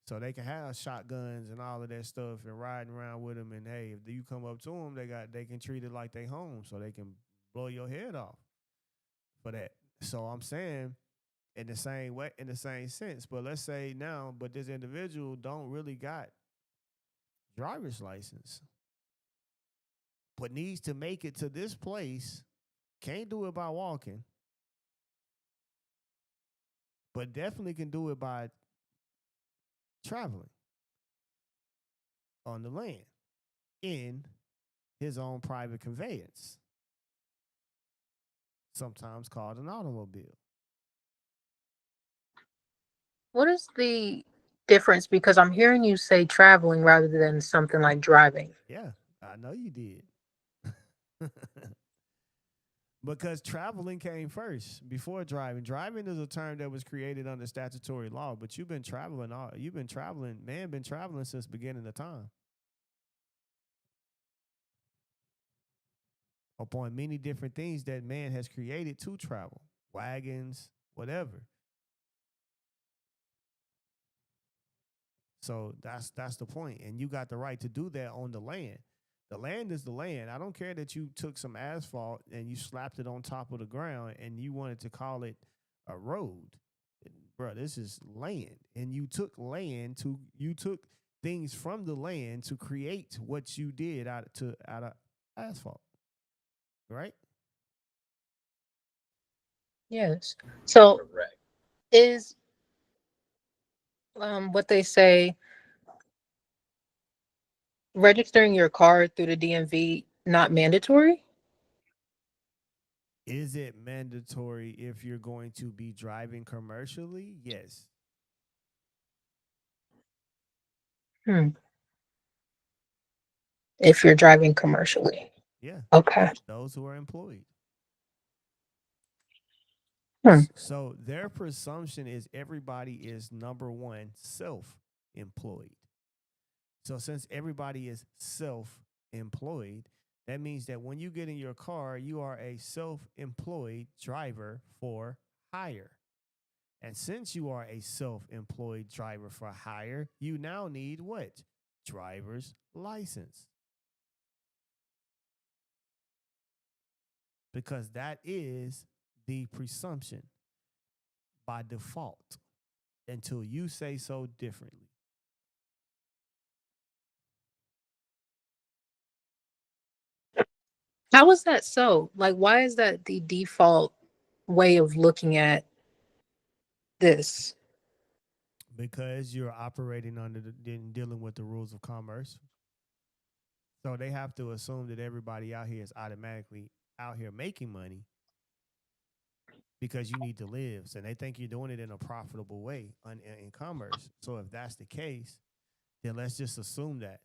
So they can have shotguns and all of that stuff and riding around with them. And hey, if you come up to them, they can treat it like they home, so they can blow your head off for that. So I'm saying in the same way, in the same sense. But let's say now, but this individual don't really got driver's license, but needs to make it to this place, can't do it by walking, but definitely can do it by traveling. on the land in his own private conveyance, sometimes called an automobile.
What is the difference? Because I'm hearing you say traveling rather than something like driving.
Yeah, I know you did. Because traveling came first before driving. Driving is a term that was created under statutory law, but you've been traveling man been traveling since beginning of time. Upon many different things that man has created to travel. Wagons, whatever. So that's the point. And you got the right to do that on the land. The land is the land. I don't care that you took some asphalt and you slapped it on top of the ground and you wanted to call it a road. Bro, this is land. And you took things from the land to create what you did out of asphalt. Right?
Yes. So is what they say registering your car through the DMV not mandatory?
Is it mandatory if you're going to be driving commercially? Yes.
If you're driving commercially.
Yeah.
Okay.
Those who are employed.
Hmm.
So their presumption is everybody is, number one, self-employed. So since everybody is self-employed, that means that when you get in your car, you are a self-employed driver for hire. And since you are a self-employed driver for hire, you now need what? Driver's license. Because that is the presumption by default until you say so differently.
How is that so? Like, why is that the default way of looking at this?
Because you're operating under dealing with the rules of commerce. So they have to assume that everybody out here is automatically out here making money because you need to live. So they think you're doing it in a profitable way in commerce. So if that's the case, then let's just assume that.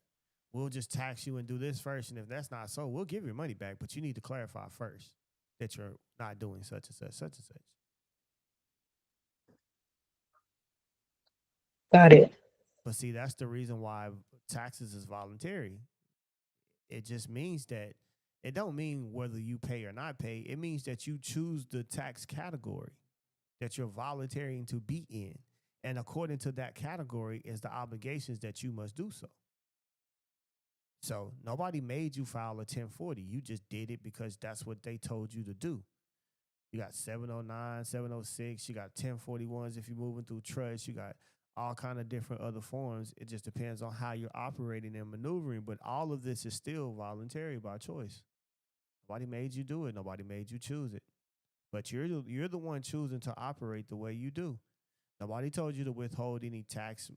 We'll just tax you and do this first. And if that's not so, we'll give your money back. But you need to clarify first that you're not doing such and such, such and such.
Got it.
But see, that's the reason why taxes is voluntary. It just means that it don't mean whether you pay or not pay. It means that you choose the tax category that you're volunteering to be in. And according to that category is the obligations that you must do so. So nobody made you file a 1040. You just did it because that's what they told you to do. You got 709, 706. You got 1041s if you're moving through trust. You got all kind of different other forms. It just depends on how you're operating and maneuvering. But all of this is still voluntary by choice. Nobody made you do it. Nobody made you choose it. But you're the one choosing to operate the way you do. Nobody told you to withhold any tax,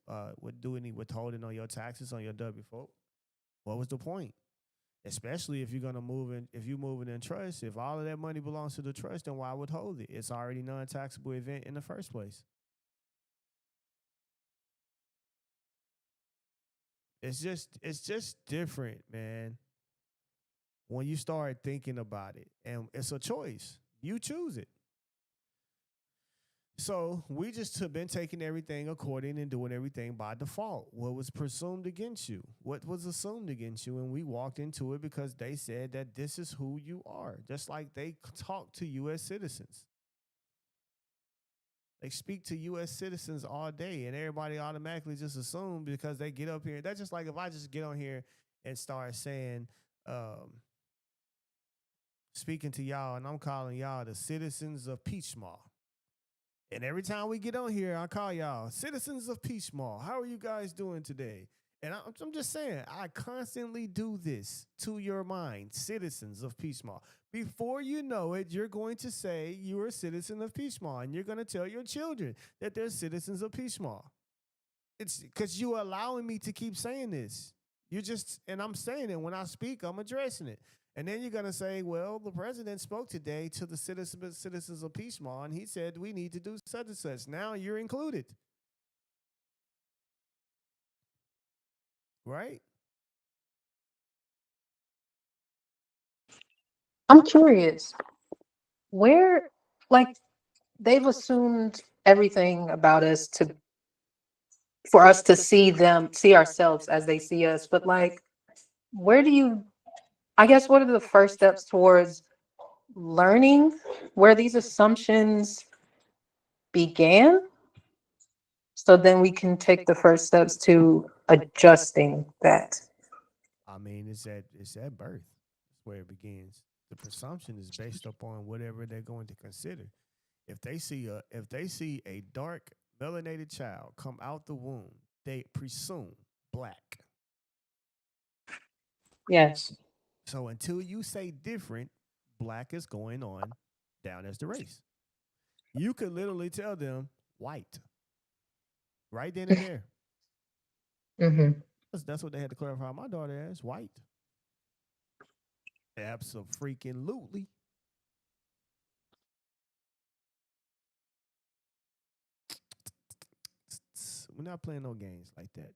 do any withholding on your taxes on your W-4. What was the point? Especially if you're gonna if you're moving in trust, if all of that money belongs to the trust, then why withhold it? It's already non-taxable event in the first place. It's just different, man. When you start thinking about it, and it's a choice, you choose it. So we just have been taking everything according and doing everything by default. What was presumed against you? What was assumed against you? And we walked into it because they said that this is who you are. Just like they talk to U.S. citizens. They speak to U.S. citizens all day, and everybody automatically just assume because they get up here. That's just like if I just get on here and start saying, speaking to y'all, and I'm calling y'all the citizens of Peachmall. And every time we get on here, I call y'all citizens of Peachmall. How are you guys doing today? And I'm just saying, I constantly do this to your mind, citizens of Peachmall. Before you know it, you're going to say you're a citizen of Peachmall, and you're going to tell your children that they're citizens of Peachmall. It's because you're allowing me to keep saying this. You just, and I'm saying it when I speak, I'm addressing it. And then you're gonna say, well, the president spoke today to the citizens of Peachmont, and he said we need to do such and such. Now you're included, right?
I'm curious, where, like, they've assumed everything about us to for us to see them, see ourselves as they see us. But like, where do you, I guess, what are the first steps towards learning where these assumptions began? So then we can take the first steps to adjusting that.
I mean, it's at birth. That's where it begins. The presumption is based upon whatever they're going to consider. If they see a dark melanated child come out the womb, they presume black.
Yes.
So until you say different, black is going on down as the race. You could literally tell them white right then and there.
Mm-hmm.
That's what they had to clarify my daughter as white. Absolutely. We're not playing no games like that.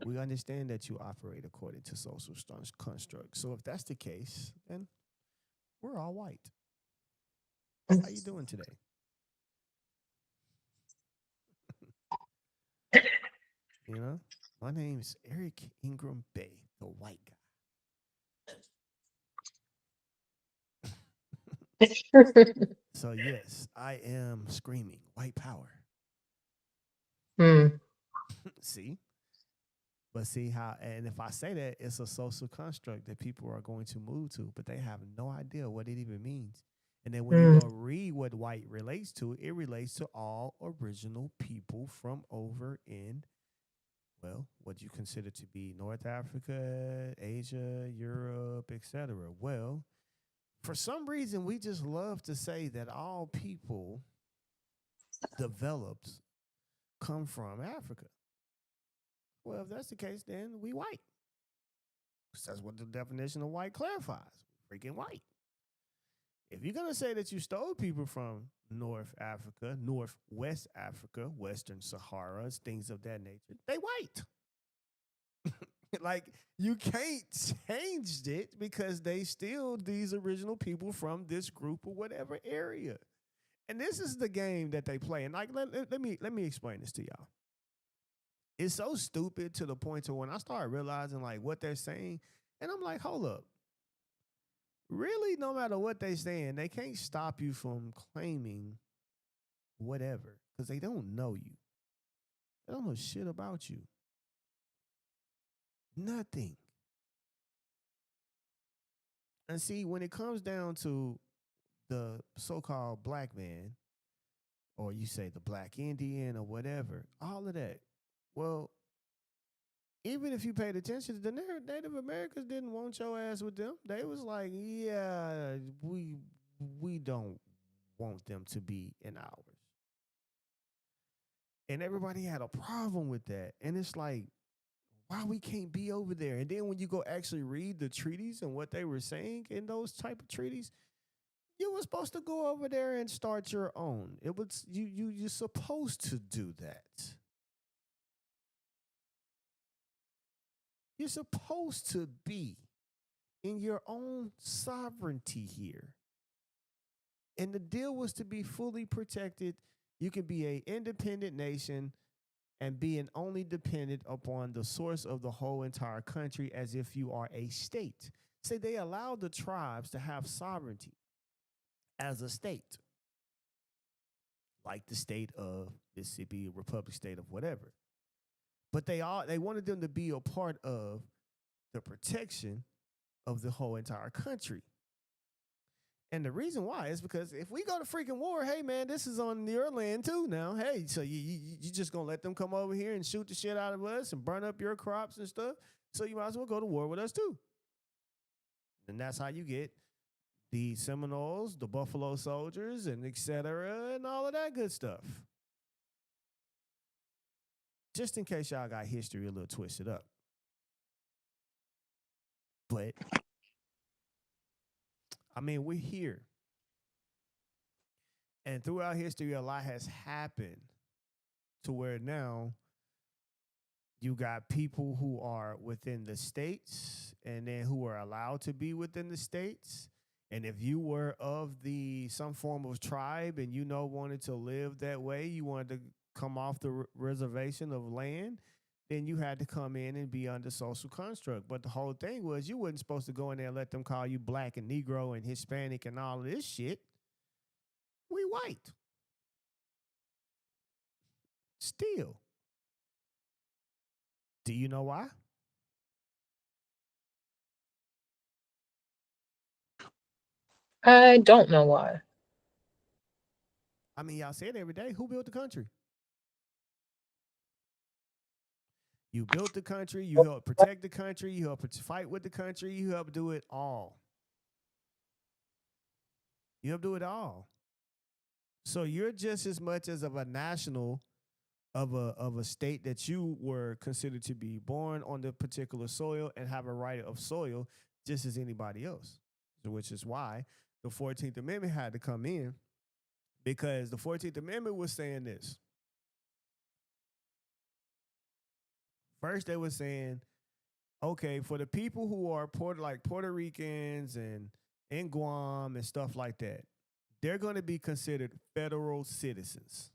We understand that you operate according to social constructs. So if that's the case, then we're all white. How you doing today? You know, my name's Eric Ingram Bay, the white guy. So yes, I am screaming white power.
Mm.
See? But see how, and if I say that, it's a social construct that people are going to move to, but they have no idea what it even means. And then when you go read what white relates to, it relates to all original people from over in, well, what you consider to be North Africa, Asia, Europe, etc. Well, for some reason, we just love to say that all people developed come from Africa. Well, if that's the case, then we white. That's what the definition of white clarifies. Freaking white. If you're gonna say that you stole people from North Africa, Northwest Africa, Western Sahara, things of that nature, they white. Like you can't change it because they still these original people from this group or whatever area. And this is the game that they play. And like let me explain this to y'all. It's so stupid to the point to when I start realizing like what they're saying, and I'm like, hold up. Really, no matter what they're saying, they can't stop you from claiming whatever because they don't know you. They don't know shit about you. Nothing. And see, when it comes down to the so-called black man, or you say the black Indian or whatever, all of that, well, even if you paid attention, the Native Americans didn't want your ass with them. They was like, yeah, we don't want them to be in ours. And everybody had a problem with that. And it's like, why we can't be over there? And then when you go actually read the treaties and what they were saying in those type of treaties, you were supposed to go over there and start your own. It was you're supposed to do that. You're supposed to be in your own sovereignty here. And the deal was to be fully protected. You can be an independent nation and being only dependent upon the source of the whole entire country as if you are a state. Say they allowed the tribes to have sovereignty as a state, like the state of Mississippi, Republic state of whatever. But they wanted them to be a part of the protection of the whole entire country. And the reason why is because if we go to freaking war, hey man, this is on your land too now. Hey, so you just gonna let them come over here and shoot the shit out of us and burn up your crops and stuff? So you might as well go to war with us too. And that's how you get the Seminoles, the Buffalo Soldiers, and et cetera, and all of that good stuff. just in case y'all got history a little twisted up. But I mean, we're here. And throughout history, a lot has happened to where now you got people who are within the states and then who are allowed to be within the states. And if you were of the some form of tribe and wanted to live that way, you wanted to come off the reservation of land, then you had to come in and be under social construct. But the whole thing was you wasn't supposed to go in there and let them call you black and Negro and Hispanic and all of this shit. We white. Still. Do you know why?
I don't know why.
I mean, y'all say it every day. Who built the country? You built the country. You helped protect the country. You helped fight with the country. You helped do it all. You helped do it all. So you're just as much as of a national of a state that you were considered to be born on the particular soil and have a right of soil just as anybody else. Which is why the 14th Amendment had to come in, because the 14th Amendment was saying this. First, they were saying, okay, for the people who are Puerto Ricans and in Guam and stuff like that, they're going to be considered federal citizens.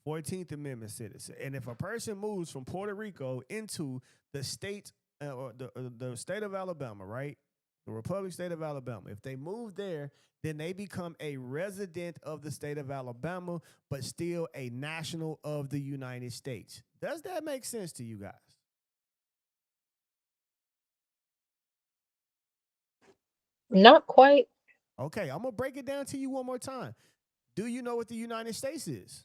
14th Amendment citizen. And if a person moves from Puerto Rico into the state or the state of Alabama, right? The Republic State of Alabama. If they move there, then they become a resident of the state of Alabama, but still a national of the United States. Does that make sense to you guys?
Not quite.
Okay, I'm going to break it down to you one more time. Do you know what the United States is?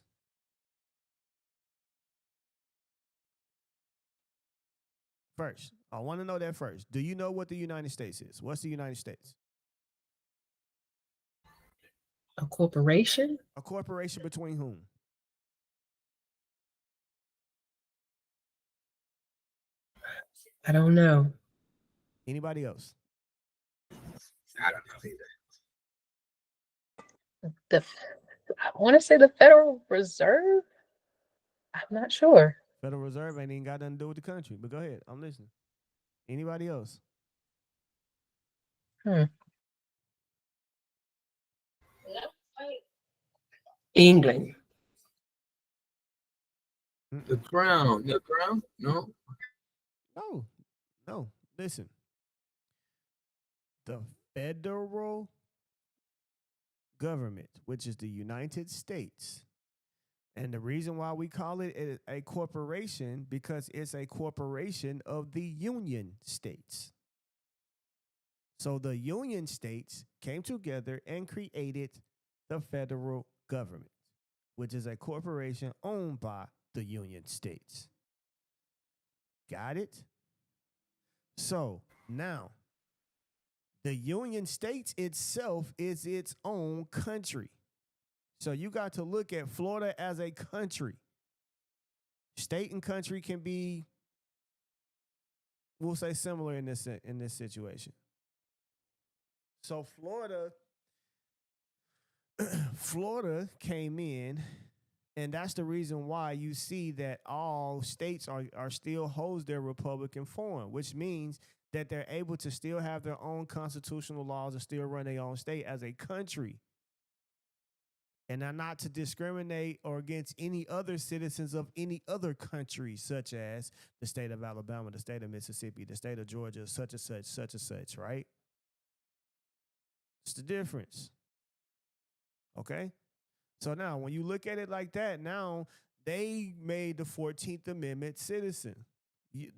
First, I want to know that first. Do you know what the United States is? What's the United States?
A corporation?
A corporation between whom?
I don't know.
Anybody else?
I don't know either.
I want to say the Federal Reserve. I'm not sure.
Federal Reserve ain't even got nothing to do with the country. But go ahead, I'm listening. Anybody else?
England.
The crown. The crown? No.
No. Listen. The federal government, which is the United States. And the reason why we call it a corporation, because it's a corporation of the Union States. So the Union States came together and created the federal government, which is a corporation owned by the Union States. Got it? So now, the Union States itself is its own country. So you got to look at Florida as a country. State and country can be, we'll say, similar in this situation. So Florida came in, and that's the reason why you see that all states are still holds their Republican form, which means that they're able to still have their own constitutional laws and still run their own state as a country. And not to discriminate or against any other citizens of any other country, such as the state of Alabama, the state of Mississippi, the state of Georgia, such and such, right? It's the difference. Okay? So now, when you look at it like that, now they made the 14th Amendment citizen.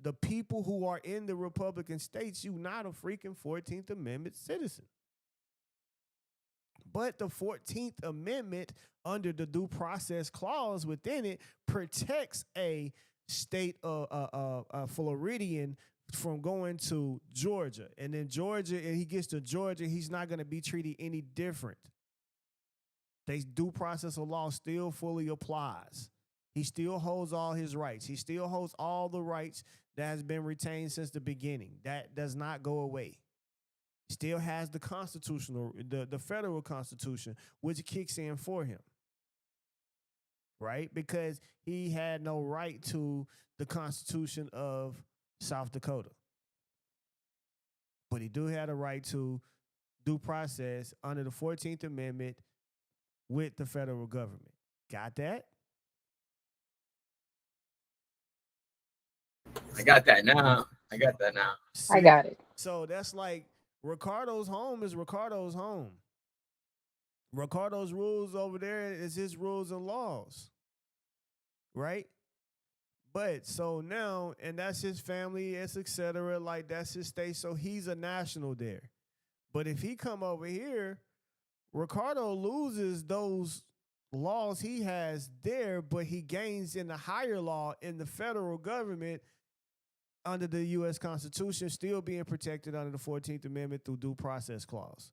The people who are in the Republican states, you're not a freaking 14th Amendment citizen. But the 14th Amendment, under the due process clause within it, protects a state Floridian from going to Georgia. And then Georgia, and he gets to Georgia, he's not going to be treated any different. The due process of law still fully applies. He still holds all his rights. He still holds all the rights that has been retained since the beginning. That does not go away. Still has the the federal constitution, which kicks in for him, right? Because he had no right to the Constitution of South Dakota. But he do have a right to due process under the 14th Amendment with the federal government. Got that?
I got that now. I got that now.
I
See?
got it.
So that's like Ricardo's home is Ricardo's home. Ricardo's rules over there is his rules and laws. Right? But so now, and that's his family, it's et cetera, like that's his state. So he's a national there. But if he come over here, Ricardo loses those laws he has there, but he gains in the higher law in the federal government under the U.S. Constitution, still being protected under the 14th Amendment through due process clause.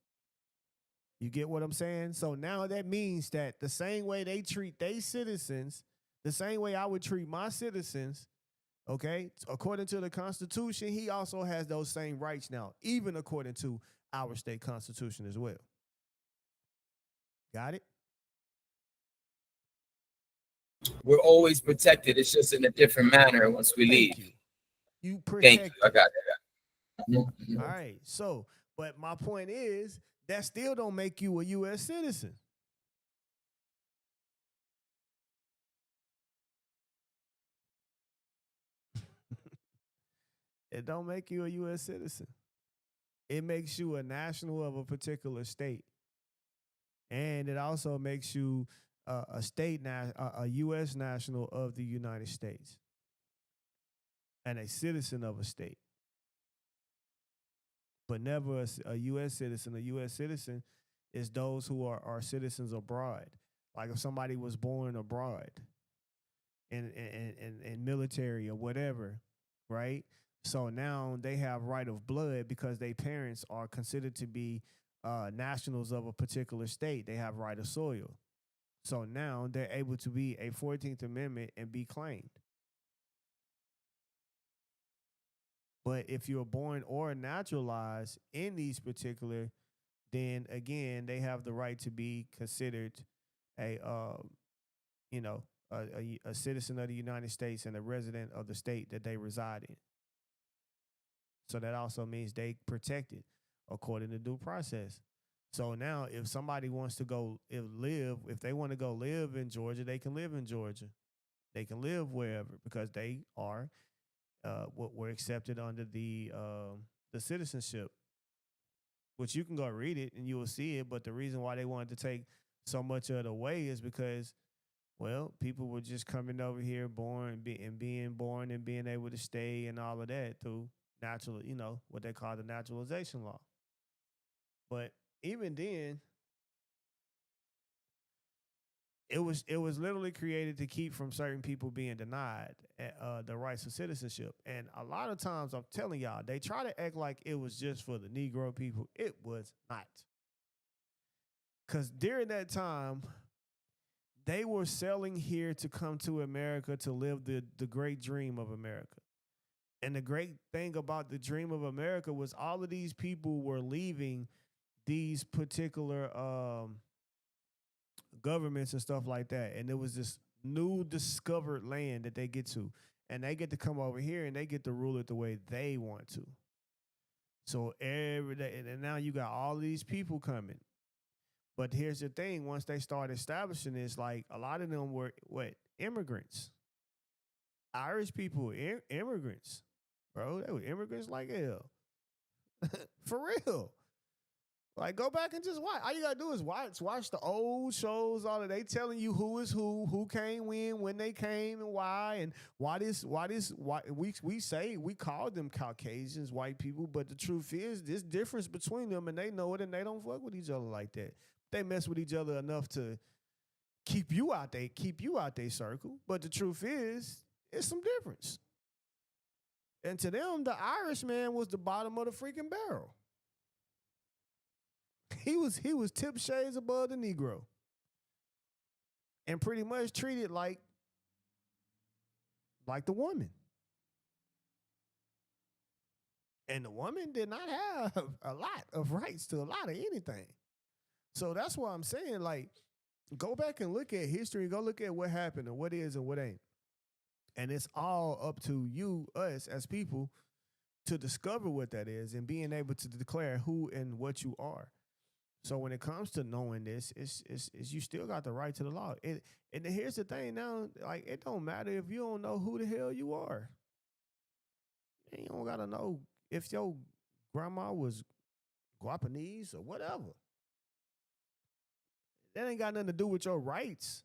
You get what I'm saying? So now that means that the same way they treat their citizens, the same way I would treat my citizens, okay, according to the Constitution, he also has those same rights now, even according to our state constitution as well. Got it?
We're always protected. It's just in a different manner once we leave.
Thank you. You
Thank
protect.
you. I got that.
All right. So, but my point is that still don't make you a U.S. citizen. It don't make you a U.S. citizen. It makes you a national of a particular state, and it also makes you a U.S. national of the United States and a citizen of a state, but never a U.S. citizen. A U.S. citizen is those who are citizens abroad. Like if somebody was born abroad in military or whatever, right? So now they have right of blood because their parents are considered to be nationals of a particular state. They have right of soil. So now they're able to be a 14th Amendment and be claimed. But if you're born or naturalized in these particular, then again, they have the right to be considered a citizen of the United States and a resident of the state that they reside in. So that also means they protected according to due process. So now if somebody wants to if they want to go live in Georgia, they can live in Georgia. They can live wherever because they are were accepted under the citizenship, which you can go read it and you will see it. But the reason why they wanted to take so much of it away is because, well, people were just coming over here being born and being able to stay and all of that through natural, what they call the naturalization law. But even then, it was literally created to keep from certain people being denied the rights of citizenship. And a lot of times, I'm telling y'all, they try to act like it was just for the Negro people. It was not. Because during that time, they were selling here to come to America to live the great dream of America. And the great thing about the dream of America was all of these people were leaving these particular governments and stuff like that. And there was this new discovered land that they get to. And they get to come over here and they get to rule it the way they want to. So every day, and now you got all these people coming. But here's the thing, once they start establishing this, like a lot of them were immigrants. Irish people, immigrants. Bro, they were immigrants like hell. For real. Like, go back and just watch. All you gotta do is watch the old shows. All of they telling you who is who came when they came, and why, and why we say we call them Caucasians, white people, but the truth is this difference between them, and they know it, and they don't fuck with each other like that. They mess with each other enough to keep you out their circle, but the truth is, it's some difference. And to them, the Irishman was the bottom of the freaking barrel. He was tip shades above the Negro. And pretty much treated like like the woman. And the woman did not have a lot of rights to a lot of anything. So that's why I'm saying, like, go back and look at history, go look at what happened and what is and what ain't. And it's all up to you, us as people, to discover what that is and being able to declare who and what you are. So when it comes to knowing this, it's you still got the right to the law. And here's the thing now, like, it don't matter if you don't know who the hell you are. And you don't gotta know if your grandma was Guapanese or whatever. That ain't got nothing to do with your rights.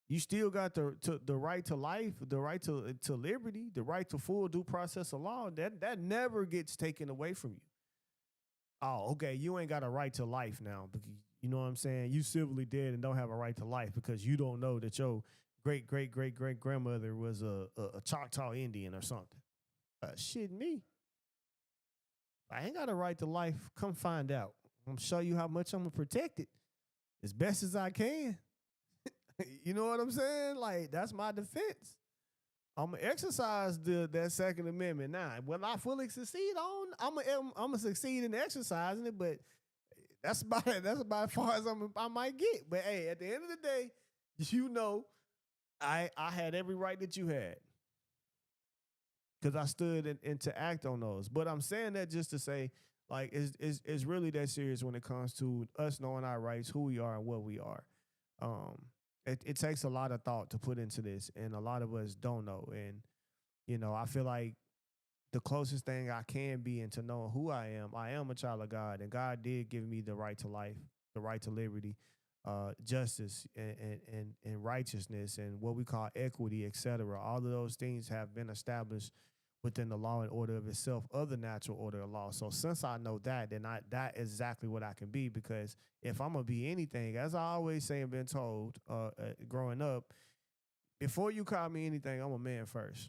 You still got the right to life, the right to liberty, the right to full due process of law. That never gets taken away from you. Oh, okay, you ain't got a right to life now. You know what I'm saying? You civilly dead and don't have a right to life because you don't know that your great grandmother was a Choctaw Indian or something. Shit, me. I ain't got a right to life. Come find out. I'm gonna show you how much I'm gonna protect it as best as I can. You know what I'm saying? Like, that's my defense. I'm gonna exercise that Second Amendment. Now, will I fully succeed on? I'm gonna succeed in exercising it, but that's about as far as I might get. But hey, at the end of the day, you know, I had every right that you had because I stood and to act on those. But I'm saying that just to say, like, it's really that serious when it comes to us knowing our rights, who we are, and what we are. It takes a lot of thought to put into this, and a lot of us don't know. And, you know, I feel like the closest thing I can be into knowing who I am a child of God, and God did give me the right to life, the right to liberty, justice, and righteousness, and what we call equity, etc. All of those things have been established within the law and order of itself, of the natural order of law. So since I know that, then that is exactly what I can be, because if I'm going to be anything, as I always say and been told growing up, before you call me anything, I'm a man first.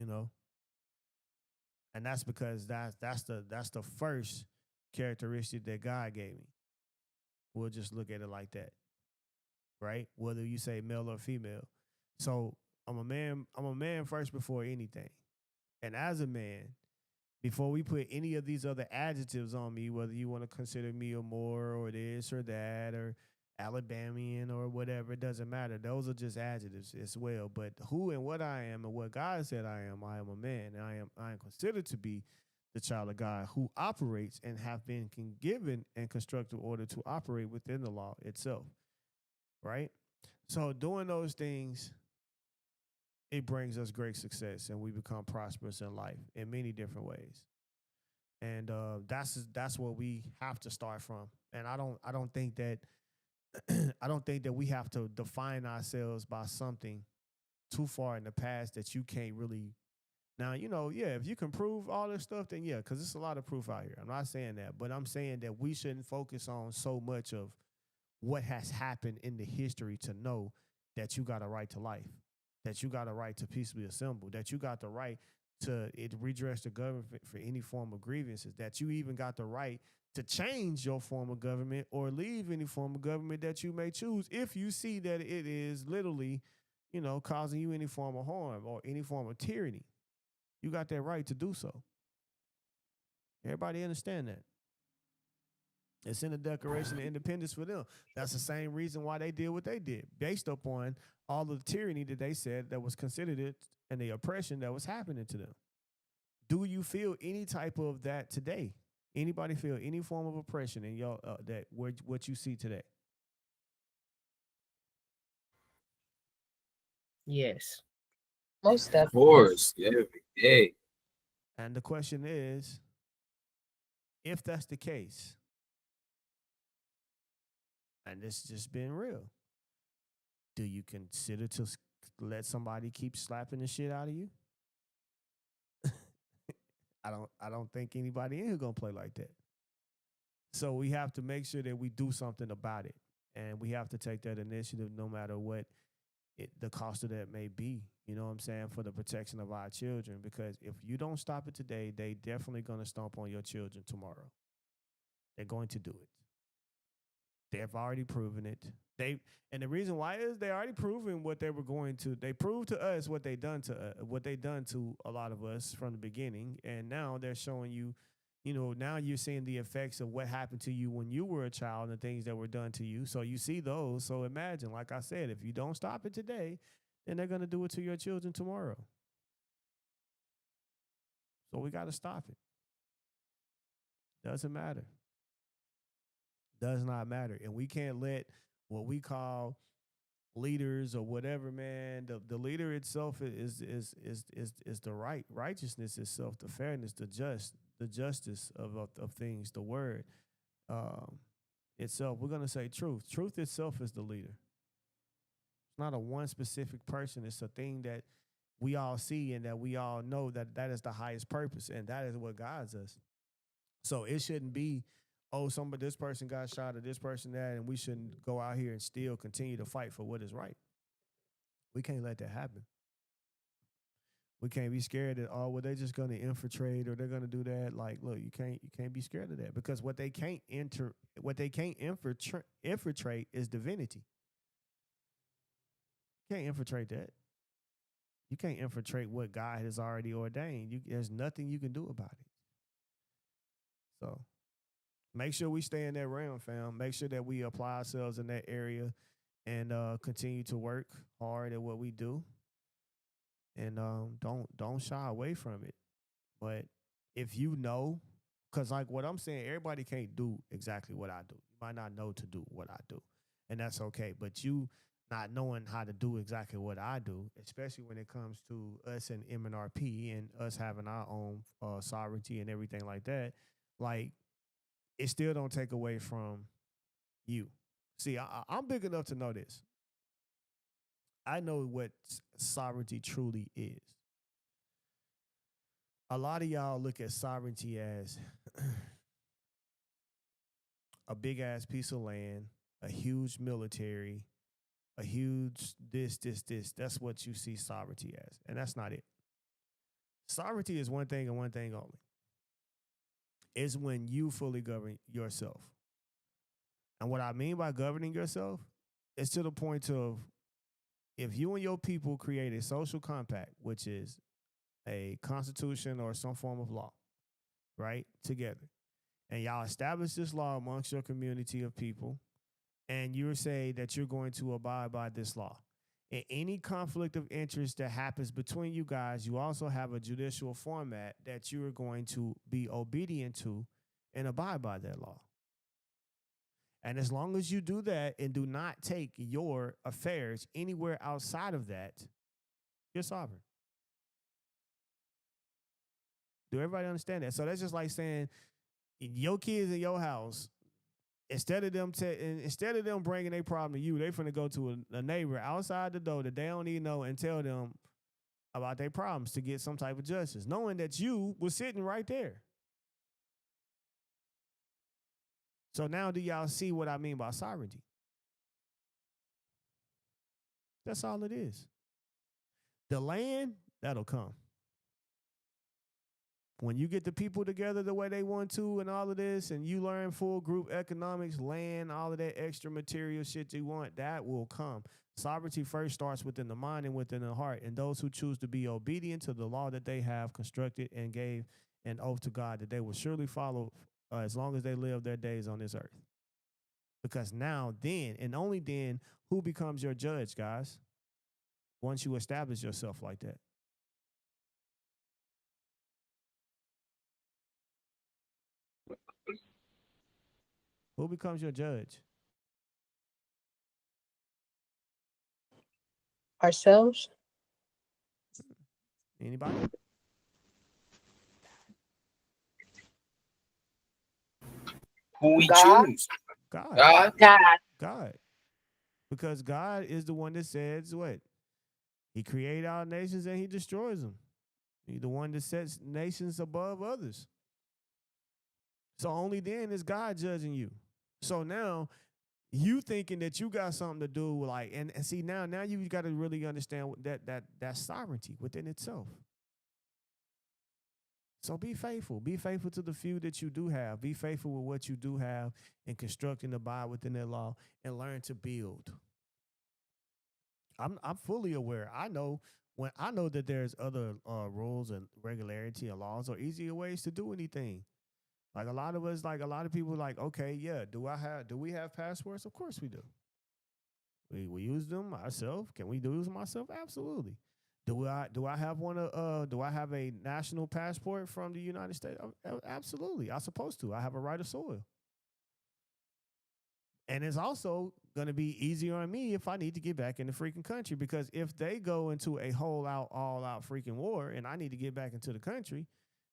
You know? And that's because that's the first characteristic that God gave me. We'll just look at it like that. Right? Whether you say male or female. So I'm a man first before anything. And as a man, before we put any of these other adjectives on me, whether you want to consider me a Moor or this or that or Alabamian or whatever, it doesn't matter. Those are just adjectives as well. But who and what I am and what God said I am a man. And I am considered to be the child of God who operates and have been given and constructed order to operate within the law itself. Right? So doing those things, it brings us great success, and we become prosperous in life in many different ways. And that's what we have to start from. And I don't think that I don't think that we have to define ourselves by something too far in the past that you can't really. Now, you know, yeah, if you can prove all this stuff, then yeah, because there's a lot of proof out here. I'm not saying that, but I'm saying that we shouldn't focus on so much of what has happened in the history to know that you got a right to life, that you got a right to peaceably assemble, that you got the right to redress the government for any form of grievances, that you even got the right to change your form of government or leave any form of government that you may choose if you see that it is literally, you know, causing you any form of harm or any form of tyranny. You got that right to do so. Everybody understand that? It's in the Declaration of Independence for them. That's the same reason why they did what they did, based upon all of the tyranny that they said that was considered it and the oppression that was happening to them. Do you feel any type of that today? Anybody feel any form of oppression in your what you see today?
Yes.
Most
Of
definitely.
course, every day.
And the question is, if that's the case, and this just being real, do you consider to let somebody keep slapping the shit out of you? I don't think anybody in here gonna play like that. So we have to make sure that we do something about it, and we have to take that initiative, no matter what the cost of that may be. You know what I'm saying, for the protection of our children. Because if you don't stop it today, they definitely gonna stomp on your children tomorrow. They're going to do it. They've already proven it. And the reason why is they already proven what they were going to. They proved to us what they done to a lot of us from the beginning, and now they're showing you. Now you're seeing the effects of what happened to you when you were a child and the things that were done to you. So you see those. So imagine, like I said, if you don't stop it today, then they're going to do it to your children tomorrow. So we got to stop it. Doesn't matter. Does not matter. And we can't let what we call leaders or whatever, man. The leader itself is the righteousness itself, the fairness, the justice of things, the word itself. We're gonna say truth. Truth itself is the leader. It's not a one specific person. It's a thing that we all see and that we all know that is the highest purpose, and that is what guides us. So it shouldn't be, oh, this person got shot or this person that, and we shouldn't go out here and still continue to fight for what is right. We can't let that happen. We can't be scared that, oh, well, they're just going to infiltrate or they're going to do that. Like, look, you can't be scared of that, because what they can't infiltrate is divinity. You can't infiltrate that. You can't infiltrate what God has already ordained. There's nothing you can do about it. So make sure we stay in that realm, fam. Make sure that we apply ourselves in that area and continue to work hard at what we do. And don't shy away from it. But if you know, because like what I'm saying, everybody can't do exactly what I do. You might not know to do what I do, and that's okay. But you not knowing how to do exactly what I do, especially when it comes to us and MNRP and us having our own sovereignty and everything like that, like, it still don't take away from you. See, I'm big enough to know this. I know what sovereignty truly is. A lot of y'all look at sovereignty as a big ass piece of land, a huge military, a huge this. That's what you see sovereignty as. And that's not it. Sovereignty is one thing and one thing only. It's when you fully govern yourself. And what I mean by governing yourself is to the point of, if you and your people create a social compact, which is a constitution or some form of law, right, together, and y'all establish this law amongst your community of people, and you say that you're going to abide by this law. In any conflict of interest that happens between you guys, you also have a judicial format that you are going to be obedient to and abide by that law. And as long as you do that and do not take your affairs anywhere outside of that, you're sovereign. Do everybody understand that? So that's just like saying, your kids in your house, instead of them bringing a problem to you, they finna go to a neighbor outside the door that they don't even know and tell them about their problems to get some type of justice, knowing that you was sitting right there. So now do y'all see what I mean by sovereignty? That's all it is. The land, that'll come. When you get the people together the way they want to and all of this, and you learn full group economics, land, all of that extra material shit you want, that will come. Sovereignty first starts within the mind and within the heart, and those who choose to be obedient to the law that they have constructed and gave an oath to God that they will surely follow as long as they live their days on this earth. Because now, then, and only then, who becomes your judge, guys? Once you establish yourself like that. Who becomes your judge?
Ourselves.
Anybody?
Who we
God.
choose?
God.
God.
God. Because God is the one that says what? He created our nations and he destroys them. He's the one that sets nations above others. So only then is God judging you. So now you thinking that you got something to do with, like, and see now you got to really understand that sovereignty within itself. So be faithful. Be faithful to the few that you do have. Be faithful with what you do have and construct and abide within that law and learn to build. I'm fully aware. I know that there's other rules and regularity and laws or easier ways to do anything. Like a lot of us, like a lot of people, like, okay, yeah, do we have passports? Of course we do. We use them ourselves. Can we use them ourselves? Absolutely. Do I have one? Do I have a national passport from the United States? Absolutely. I'm supposed to. I have a right of soil. And it's also going to be easier on me if I need to get back in the freaking country, because if they go into a all out freaking war and I need to get back into the country,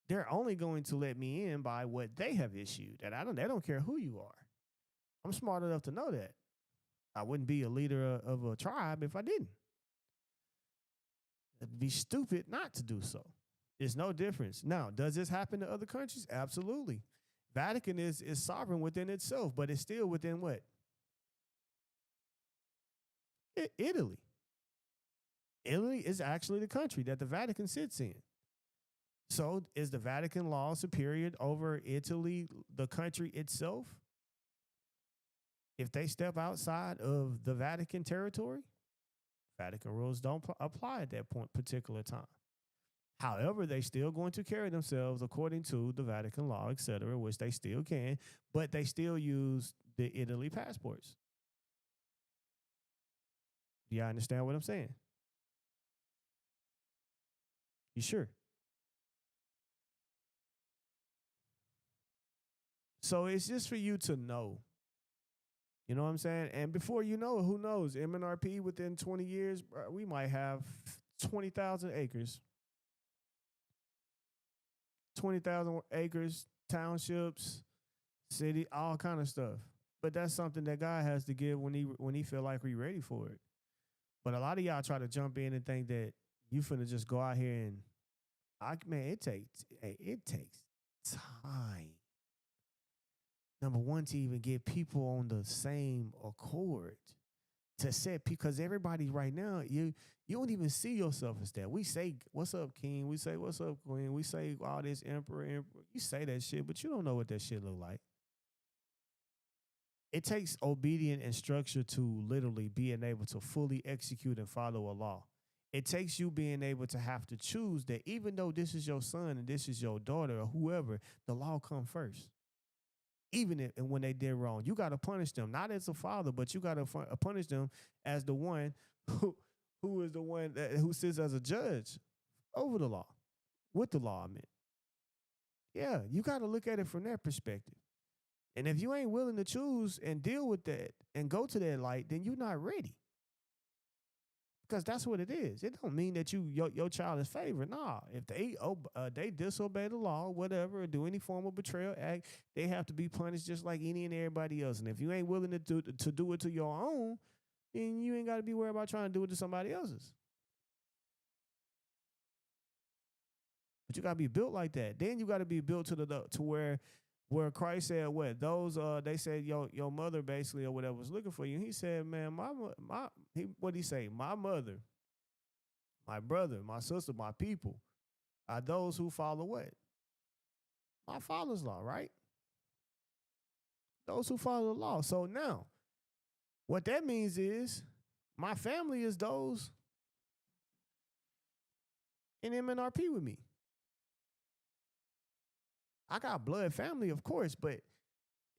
they're only going to let me in by what they have issued. And they don't care who you are. I'm smart enough to know that. I wouldn't be a leader of a tribe if I didn't. It'd be stupid not to do so. There's no difference. Now, does this happen to other countries? Absolutely. Vatican is sovereign within itself, but it's still within what? Italy. Italy is actually the country that the Vatican sits in. So is the Vatican law superior over Italy, the country itself? If they step outside of the Vatican territory, Vatican rules don't apply at that particular time. However, they still going to carry themselves according to the Vatican law, etc., which they still can, but they still use the Italy passports. Do you understand what I'm saying? You sure? So it's just for you to know. You know what I'm saying? And before you know it, who knows? MNRP within 20 years, we might have 20,000 acres. 20,000 acres, townships, city, all kind of stuff. But that's something that God has to give when he feel like we're ready for it. But a lot of y'all try to jump in and think that you finna just go out here and, it takes time. Number one, to even get people on the same accord to set, because everybody right now, you don't even see yourself as that. We say, what's up, king? We say, what's up, queen? We say all this emperor. You say that shit, but you don't know what that shit look like. It takes obedience and structure to literally being able to fully execute and follow a law. It takes you being able to have to choose that even though this is your son and this is your daughter or whoever, the law come first. Even if and when they did wrong, you got to punish them, not as a father, but you got to punish them as the one who is the one who sits as a judge over the law, with the law, I mean. Yeah, you got to look at it from that perspective. And if you ain't willing to choose and deal with that and go to that light, then you're not ready. Because that's what it is. It don't mean that your child is favored. Nah, if they disobey the law, whatever, or do any form of betrayal act, they have to be punished just like any and everybody else. And if you ain't willing to do it to your own, then you ain't got to be worried about trying to do it to somebody else's. But you got to be built like that. Then you got to be built to where Christ said what? Those they said your mother basically or whatever was looking for you. He said, man, what'd he say? My mother, my brother, my sister, my people are those who follow what? My Father's law, right? Those who follow the law. So now, what that means is my family is those in MNRP with me. I got blood family, of course, but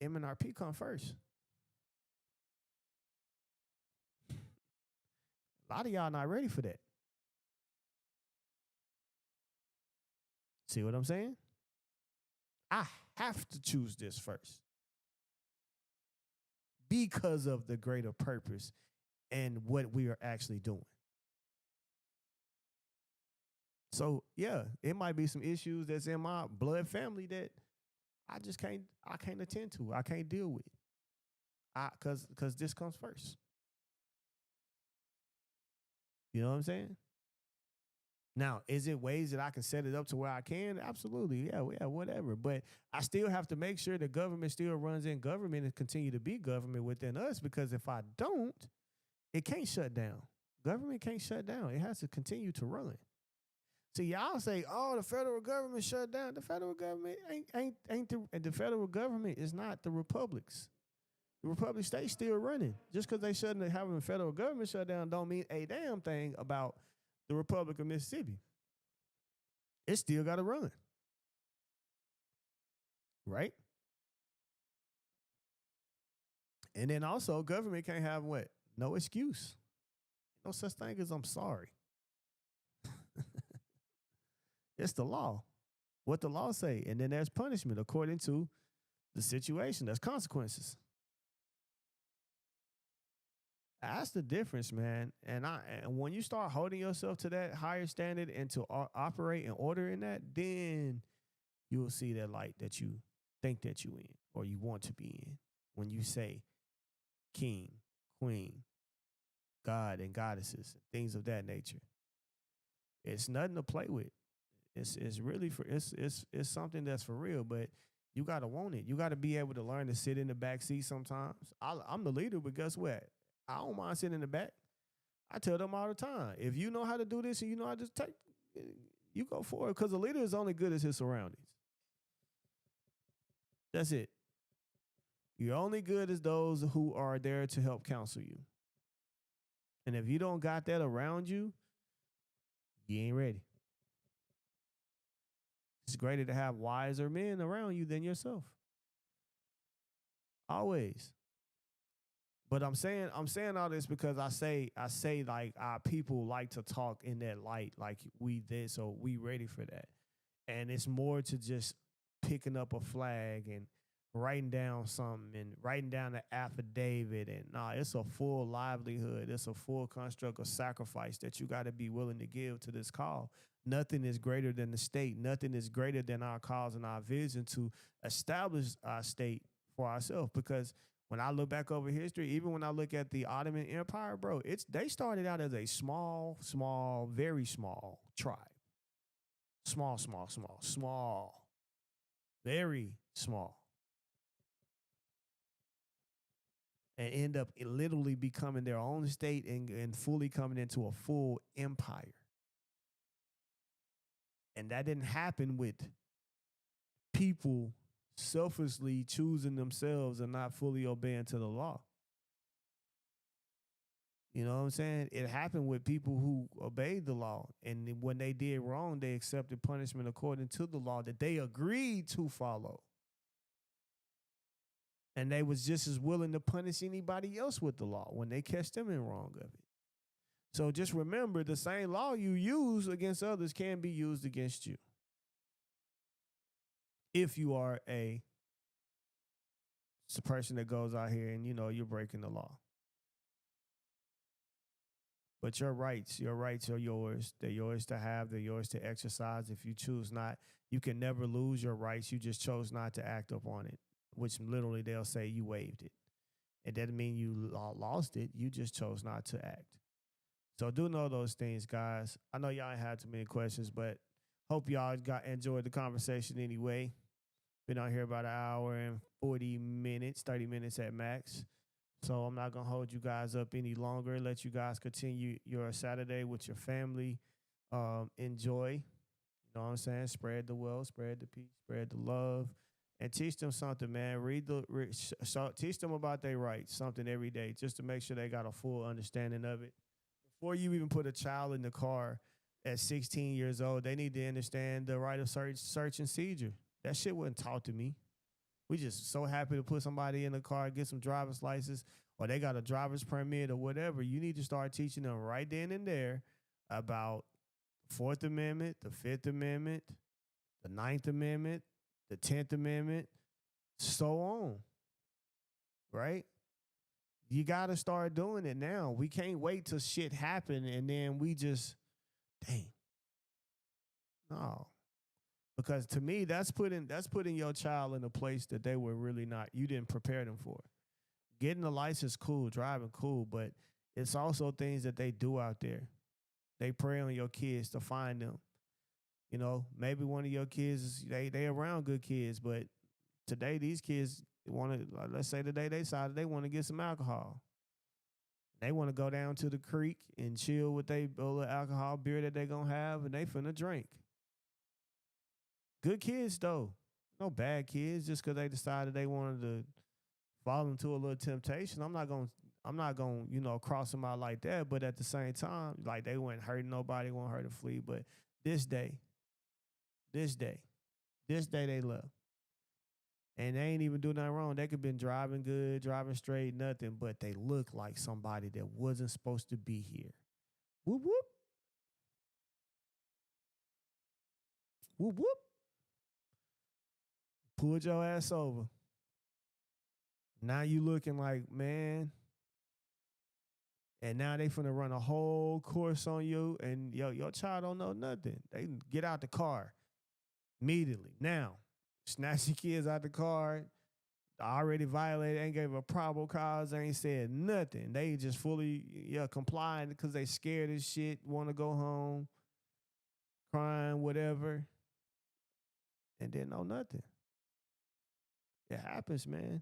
MNRP come first. A lot of y'all not ready for that. See what I'm saying? I have to choose this first because of the greater purpose and what we are actually doing. So, yeah, it might be some issues that's in my blood family that I can't attend to. I can't deal with. Because this comes first. You know what I'm saying? Now, is it ways that I can set it up to where I can? Absolutely. Yeah, whatever. But I still have to make sure the government still runs in government and continue to be government within us, because if I don't, it can't shut down. Government can't shut down. It has to continue to run. See, y'all say, "Oh, the federal government shut down." The federal government ain't the federal government is not the republics. The republic states still running. Just because they shouldn't having the federal government shut down, don't mean a damn thing about the Republic of Mississippi. It still got to run, right? And then also, government can't have what? No excuse. No such thing as "I'm sorry." It's the law. What the law say, and then there's punishment according to the situation. There's consequences. That's the difference, man. And when you start holding yourself to that higher standard and to operate and order in that, then you will see that light that you think that you in or you want to be in. When you say king, queen, God and goddesses, things of that nature, it's nothing to play with. It's really it's something that's for real, but you gotta want it. You gotta be able to learn to sit in the back seat sometimes. I'm the leader, but guess what? I don't mind sitting in the back. I tell them all the time, if you know how to do this and you know how to take, you go for it. Because the leader is only good as his surroundings. That's it. You're only good as those who are there to help counsel you. And if you don't got that around you, you ain't ready. It's greater to have wiser men around you than yourself. Always. But I'm saying all this because I say like our people like to talk in that light like we did, so we ready for that. And it's more to just picking up a flag and writing down something and writing down an affidavit. And it's a full livelihood. It's a full construct of sacrifice that you got to be willing to give to this call. Nothing is greater than the state. Nothing is greater than our cause and our vision to establish our state for ourselves. Because when I look back over history, even when I look at the Ottoman Empire, bro, they started out as a small, very small tribe. Small, very small. And end up literally becoming their own state and fully coming into a full empire. And that didn't happen with people selfishly choosing themselves and not fully obeying to the law. You know what I'm saying? It happened with people who obeyed the law. And when they did wrong, they accepted punishment according to the law that they agreed to follow. And they was just as willing to punish anybody else with the law when they catch them in wrong of it. So just remember, the same law you use against others can be used against you. If you are a person that goes out here and, you're breaking the law. But your rights are yours. They're yours to have. They're yours to exercise. If you choose not, you can never lose your rights. You just chose not to act upon it, which literally they'll say you waived it. It doesn't mean you lost it. You just chose not to act. So do know those things, guys. I know y'all ain't had too many questions, but hope y'all enjoyed the conversation anyway. Been out here about an hour and 40 minutes, 30 minutes at max. So I'm not going to hold you guys up any longer. Let you guys continue your Saturday with your family. Enjoy. You know what I'm saying? Spread the wealth, spread the peace, spread the love, and teach them something, man. Teach them about their rights, something every day, just to make sure they got a full understanding of it. Before you even put a child in the car at 16 years old, they need to understand the right of search and seizure. That shit wasn't taught to me. We just so happy to put somebody in the car, get some driver's license, or they got a driver's permit or whatever. You need to start teaching them right then and there about the 4th Amendment, the 5th Amendment, the 9th Amendment, the 10th Amendment, so on. Right? You got to start doing it now. We can't wait till shit happen and then we just, dang. No. Because to me, that's putting your child in a place that they were really not, you didn't prepare them for. Getting a license, cool, driving, cool, but it's also things that they do out there. They prey on your kids to find them. Maybe one of your kids, they around good kids, but today these kids want to, let's say today they decided they want to get some alcohol. They want to go down to the creek and chill with their little alcohol beer that they gonna have, and they finna drink. Good kids though, no bad kids. Just because they decided they wanted to fall into a little temptation, I'm not gonna cross them out like that. But at the same time, like they weren't hurting nobody, won't hurt a flea. But this day, this day they love. And they ain't even do nothing wrong. They could been driving good, driving straight, nothing, but they look like somebody that wasn't supposed to be here. Whoop, whoop. Whoop, whoop. Pulled your ass over. Now you looking like, man. And now they finna run a whole course on you, and your child don't know nothing. They get out the car immediately. Now, snatch your kids out the car, already violated, ain't gave a probable cause, ain't said nothing. They just fully complying because they scared as shit, want to go home, crying, whatever, and then know nothing. It happens, man.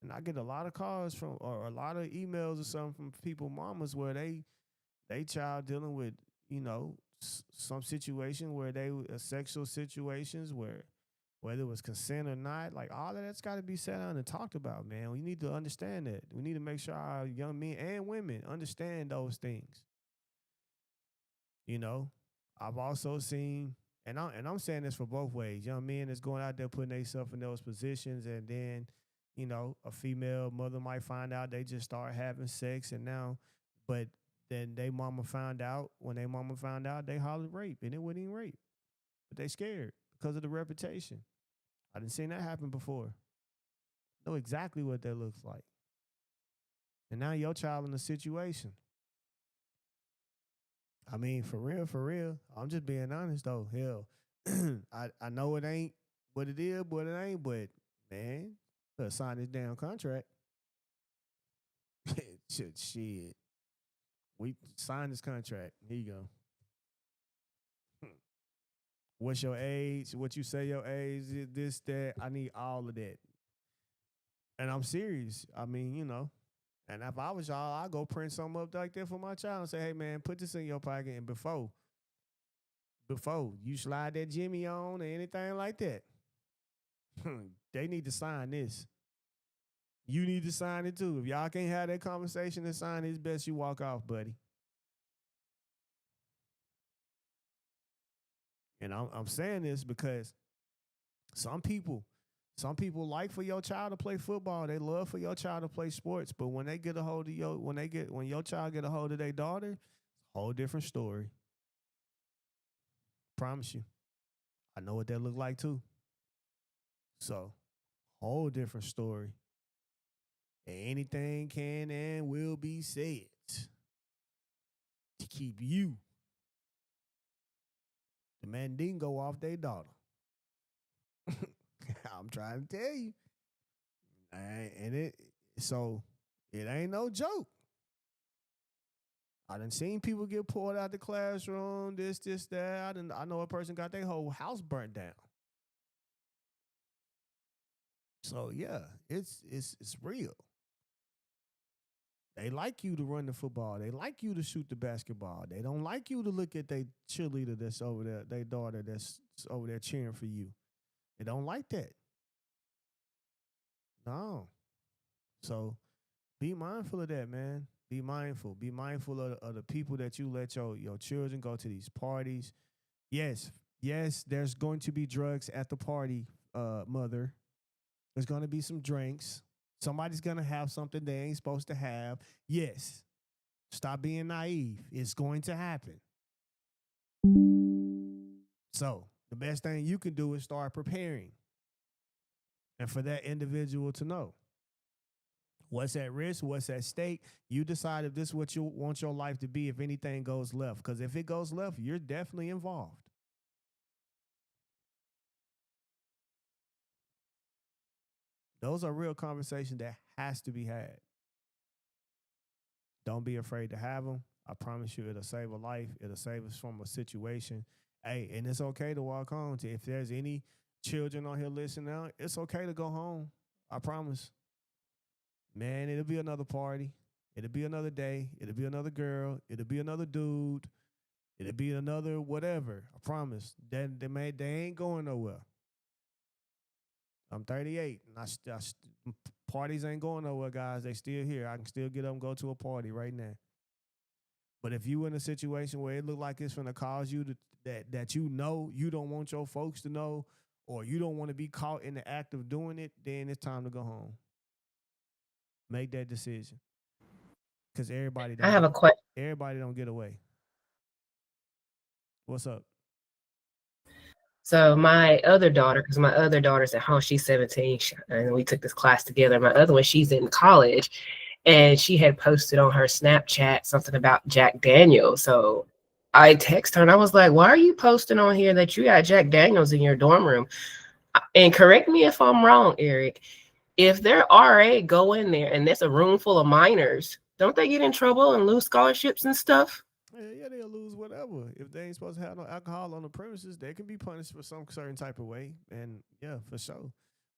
And I get a lot of calls from, or a lot of emails or something from people, mamas, where they child dealing with, some situation where they sexual situations where whether it was consent or not, like all of that's got to be sat down and talked about, man. We need to understand that. We need to make sure our young men and women understand those things. I've also seen, and I'm saying this for both ways. Young men that's going out there putting themselves in those positions, and then, a female mother might find out, they just start having sex, and now, but then they mama found out. When they mama found out, they hollered rape, and it wasn't even rape, but they scared because of the reputation. I didn't see that happen before. Know exactly what that looks like. And now your child in a situation. I mean, for real. I'm just being honest though. Hell, I know it ain't what it is, but it ain't. But man, let's sign this damn contract. Shit. We signed this contract. Here you go. What's your age? What you say your age? This, that. I need all of that. And I'm serious. I mean, And if I was y'all, I'd go print something up like that for my child and say, hey, man, put this in your pocket. And before you slide that Jimmy on or anything like that, they need to sign this. You need to sign it too. If y'all can't have that conversation and sign it, it's best you walk off, buddy. And I'm saying this because some people like for your child to play football. They love for your child to play sports. But when they get a hold of when your child get a hold of their daughter, it's a whole different story. Promise you. I know what that look like too. So, whole different story. And anything can and will be said to keep you the mandingo off their daughter. I'm trying to tell you. So it ain't no joke. I done seen people get pulled out the classroom, this, that. I know a person got their whole house burnt down. So yeah, it's real. They like you to run the football. They like you to shoot the basketball. They don't like you to look at their cheerleader that's over there, their daughter that's over there cheering for you. They don't like that. No. So be mindful of that, man. Be mindful. Be mindful of the people that you let your children go to these parties. Yes, there's going to be drugs at the party, mother. There's going to be some drinks. Somebody's going to have something they ain't supposed to have. Yes. Stop being naive. It's going to happen. So the best thing you can do is start preparing. And for that individual to know what's at risk, what's at stake. You decide if this is what you want your life to be if anything goes left. Because if it goes left, you're definitely involved. Those are real conversations that has to be had. Don't be afraid to have them. I promise you it'll save a life. It'll save us from a situation. Hey, and it's okay to walk home. If there's any children on here listening now, it's okay to go home. I promise. Man, it'll be another party. It'll be another day. It'll be another girl. It'll be another dude. It'll be another whatever. I promise. They ain't going nowhere. I'm 38, and parties ain't going nowhere, guys. They still here. I can still get up and go to a party right now. But if you in a situation where it look like it's gonna cause you that you know you don't want your folks to know, or you don't want to be caught in the act of doing it, then it's time to go home. Make that decision, because everybody
I have a question.
everybody don't get away. What's up?
So my other daughter, because my other daughter's at home, she's 17, and we took this class together. My other one, she's in college, and she had posted on her Snapchat something about Jack Daniels. So I text her and I was like, "Why are you posting on here that you got Jack Daniels in your dorm room?" And correct me if I'm wrong, Eric. If their RA go in there and there's a room full of minors, don't they get in trouble and lose scholarships and stuff?
Yeah, they'll lose whatever. If they ain't supposed to have no alcohol on the premises, they can be punished for some certain type of way. And yeah, for sure.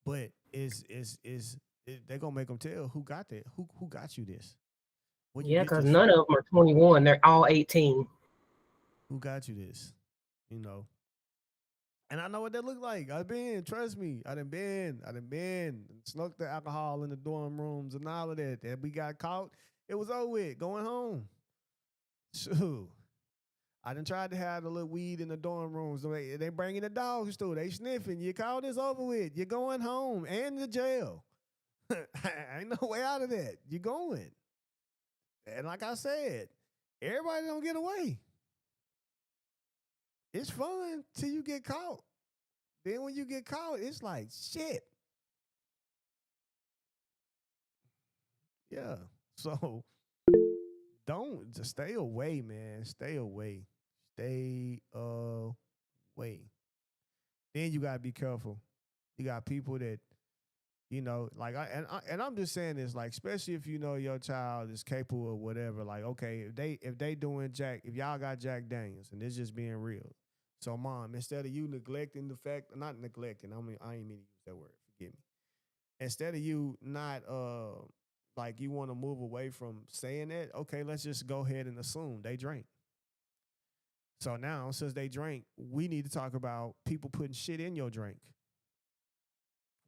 But they gonna make them tell who got that, who got you this.
Yeah, because none of them are 21. They're all 18.
Who got you this? You know. And I know what that look like. Trust me, I done been, snuck the alcohol in the dorm rooms and all of that. That we got caught. It was over with, going home. Shoot. I done tried to have the little weed in the dorm rooms. They bringing the dogs too. They sniffing. You call this over with. You're going home and to jail. Ain't no way out of that. You're going. And like I said, everybody don't get away. It's fun till you get caught. Then when you get caught, it's like, shit. Yeah. So don't just stay away, man. Stay away. Stay away. Then you gotta be careful. You got people that, you know, like I'm just saying this, like, especially if you know your child is capable of whatever. Like, okay, if they doing if y'all got Jack Daniels, and it's just being real. So, mom, instead of you neglecting the fact, not neglecting, I ain't mean to use that word. Forgive me. Instead of you not like you want to move away from saying that, okay, let's just go ahead and assume they drank. So now, since they drank, we need to talk about people putting shit in your drink.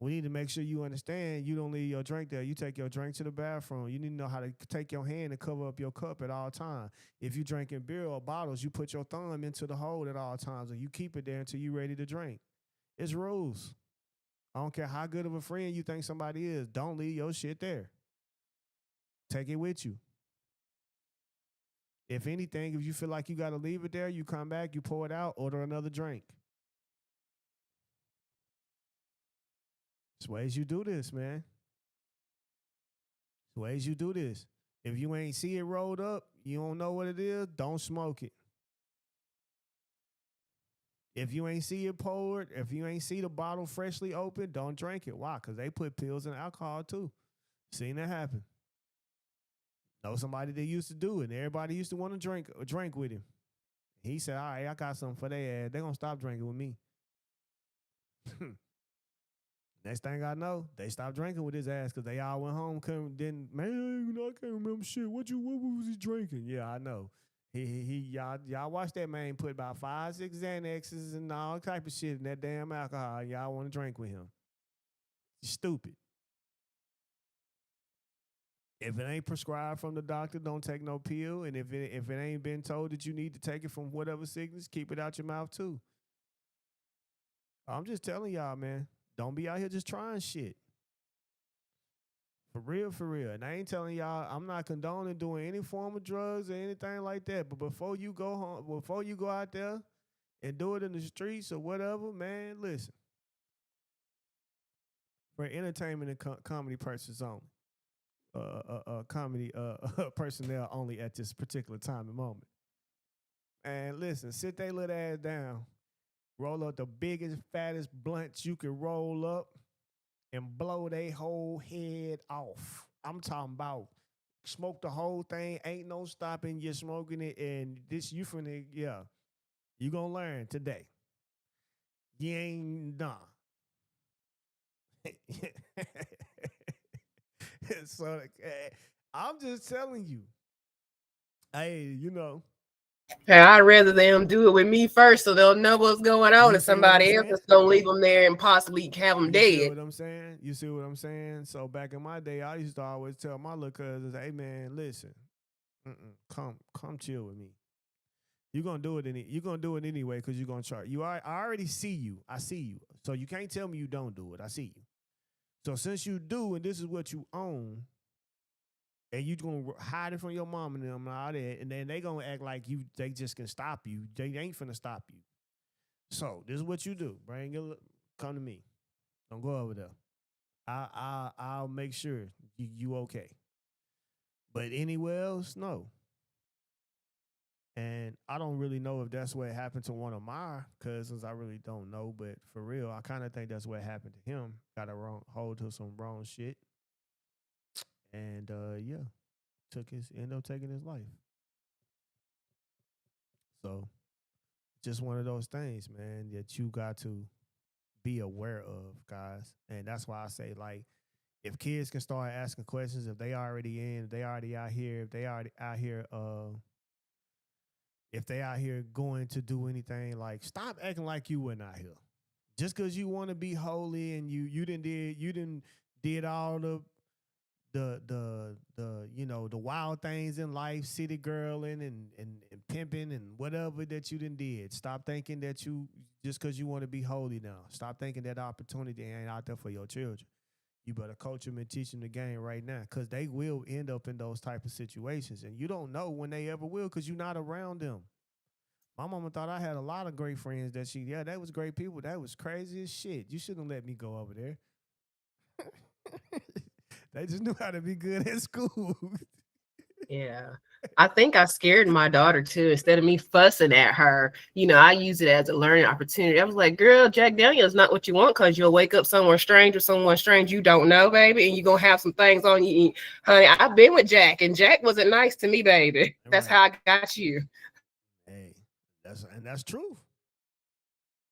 We need to make sure you understand you don't leave your drink there. You take your drink to the bathroom. You need to know how to take your hand and cover up your cup at all times. If you're drinking beer or bottles, you put your thumb into the hole at all times, and you keep it there until you're ready to drink. It's rules. I don't care how good of a friend you think somebody is. Don't leave your shit there. Take it with you. If anything, if you feel like you got to leave it there, you come back, you pour it out, order another drink. There's ways you do this, man. There's ways you do this. If you ain't see it rolled up, you don't know what it is, don't smoke it. If you ain't see it poured, if you ain't see the bottle freshly opened, don't drink it. Why? Because they put pills in alcohol too. Seen that happen. Know somebody that used to do it, and everybody used to want to drink with him. He said, all right, I got something for their ass. They're going to stop drinking with me. Next thing I know, they stopped drinking with his ass because they all went home. Man, I can't remember shit. What was he drinking? Yeah, I know. Y'all watch that man put about 5, 6 Xanaxes and all type of shit in that damn alcohol. Y'all want to drink with him. Stupid. If it ain't prescribed from the doctor, don't take no pill. And if it ain't been told that you need to take it from whatever sickness, keep it out your mouth too. I'm just telling y'all, man. Don't be out here just trying shit. For real, for real. And I ain't telling y'all, I'm not condoning doing any form of drugs or anything like that. But before you go home, before you go out there and do it in the streets or whatever, man, listen. For entertainment and comedy purposes only. Comedy personnel only at this particular time and moment. And listen, sit they little ass down. Roll up the biggest, fattest blunts you can roll up and blow they whole head off. I'm talking about smoke the whole thing. Ain't no stopping. You're smoking it. And this, you finna, yeah. You gonna learn today. You ain't done. So I'm just telling you. Hey, you know.
And I'd rather them do it with me first so they'll know what's going on,
You
and
see what I'm
somebody else
saying?
is gonna leave them there and possibly have them
You see
dead.
what I'm saying? You see what I'm saying? So back in my day, I used to always tell my little cousins, "Hey man, listen, come chill with me. You're gonna do it you're gonna do it anyway because you're gonna try. I already see you. I see you. So you can't tell me you don't do it. I see you. So since you do, and this is what you own, and you gonna hide it from your mom and them and all that, and then they gonna act like they just can stop you. They ain't finna stop you. So this is what you do. Come to me. Don't go over there. I'll make sure you okay. But anywhere else, no. And I don't really know if that's what happened to one of my cousins. I really don't know, but for real, I kind of think that's what happened to him. Got a wrong hold to some wrong shit, and yeah, ended up taking his life. So, just one of those things, man, that you got to be aware of, guys. And that's why I say, like, if kids can start asking questions, if they already in, if they already out here, if they already out here, if they out here going to do anything, like, stop acting like you weren't out here. Just because you want to be holy and you didn't did all the the wild things in life, city girling and pimping and whatever that you done did. Stop thinking that you just because you want to be holy now. Stop thinking that opportunity ain't out there for your children. You better coach them and teach them the game right now, because they will end up in those type of situations, and you don't know when they ever will because you're not around them. My mama thought I had a lot of great friends that was great people. That was crazy as shit. You shouldn't let me go over there. They just knew how to be good at school.
Yeah. I think I scared my daughter too. Instead of me fussing at her, I use it as a learning opportunity. I was like, girl, Jack Daniels not what you want, because you'll wake up somewhere strange or someone strange you don't know, baby, and you're going to have some things on you. Honey, I've been with Jack, and Jack wasn't nice to me, baby. That's how I got you.
Hey, that's true.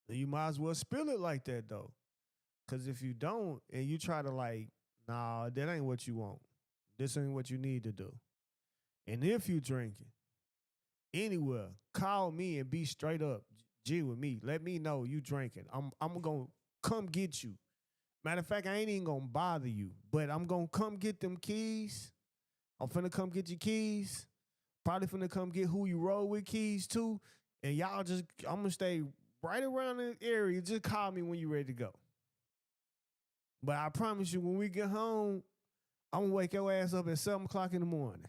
You might as well spill it like that, though. Because if you don't, and you try to nah, that ain't what you want. This ain't what you need to do. And if you drinking anywhere, call me and be straight up G with me. Let me know you drinking. I'm gonna come get you. Matter of fact, I ain't even gonna bother you, but I'm gonna come get them keys. I'm finna come get your keys. Probably finna come get who you roll with keys too. And y'all I'm gonna stay right around the area. Just call me when you ready to go. But I promise you, when we get home, I'm gonna wake your ass up at 7 o'clock in the morning.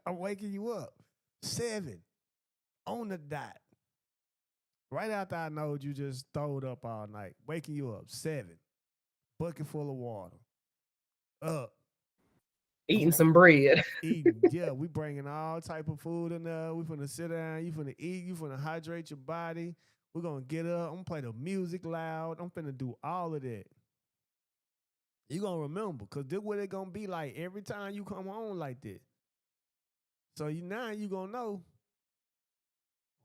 I'm waking you up 7 on the dot. Right after I know you just throwed up all night. Waking you up 7, bucket full of water. Up.
Eating some bread.
Yeah, we bringing all type of food in there. We finna sit down. You finna eat. You finna hydrate your body. We're gonna get up. I'm gonna play the music loud. I'm finna do all of that. You gonna remember, because this what it gonna be like every time you come home like this. So now you gonna know,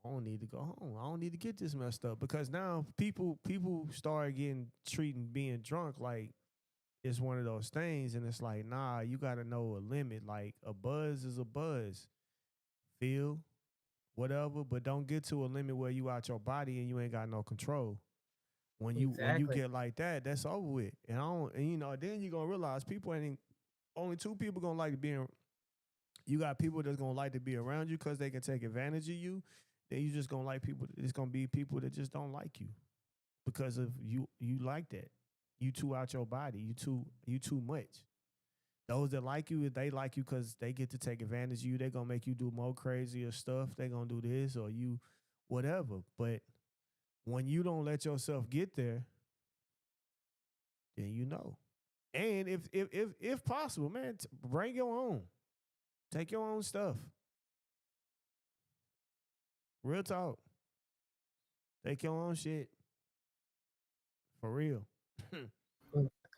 I don't need to go home. I don't need to get this messed up, because now people start treating being drunk like it's one of those things, and it's like, nah, you gotta know a limit. Like, a buzz is a buzz. Feel whatever, but don't get to a limit where you out your body and you ain't got no control. When you get like that, that's over with. And then you're gonna realize people only 2 people gonna like to be in. You got people that's gonna like to be around you because they can take advantage of you. Then you just gonna like people. It's gonna be people that just don't like you because of you. You like that. You too out your body. You too much. Those that like you, they like you because they get to take advantage of you. They're gonna make you do more crazier stuff. They're gonna do this or you, whatever. But when you don't let yourself get there, then you know. And if possible, man, bring your own. Take your own stuff. Real talk. Take your own shit. For real.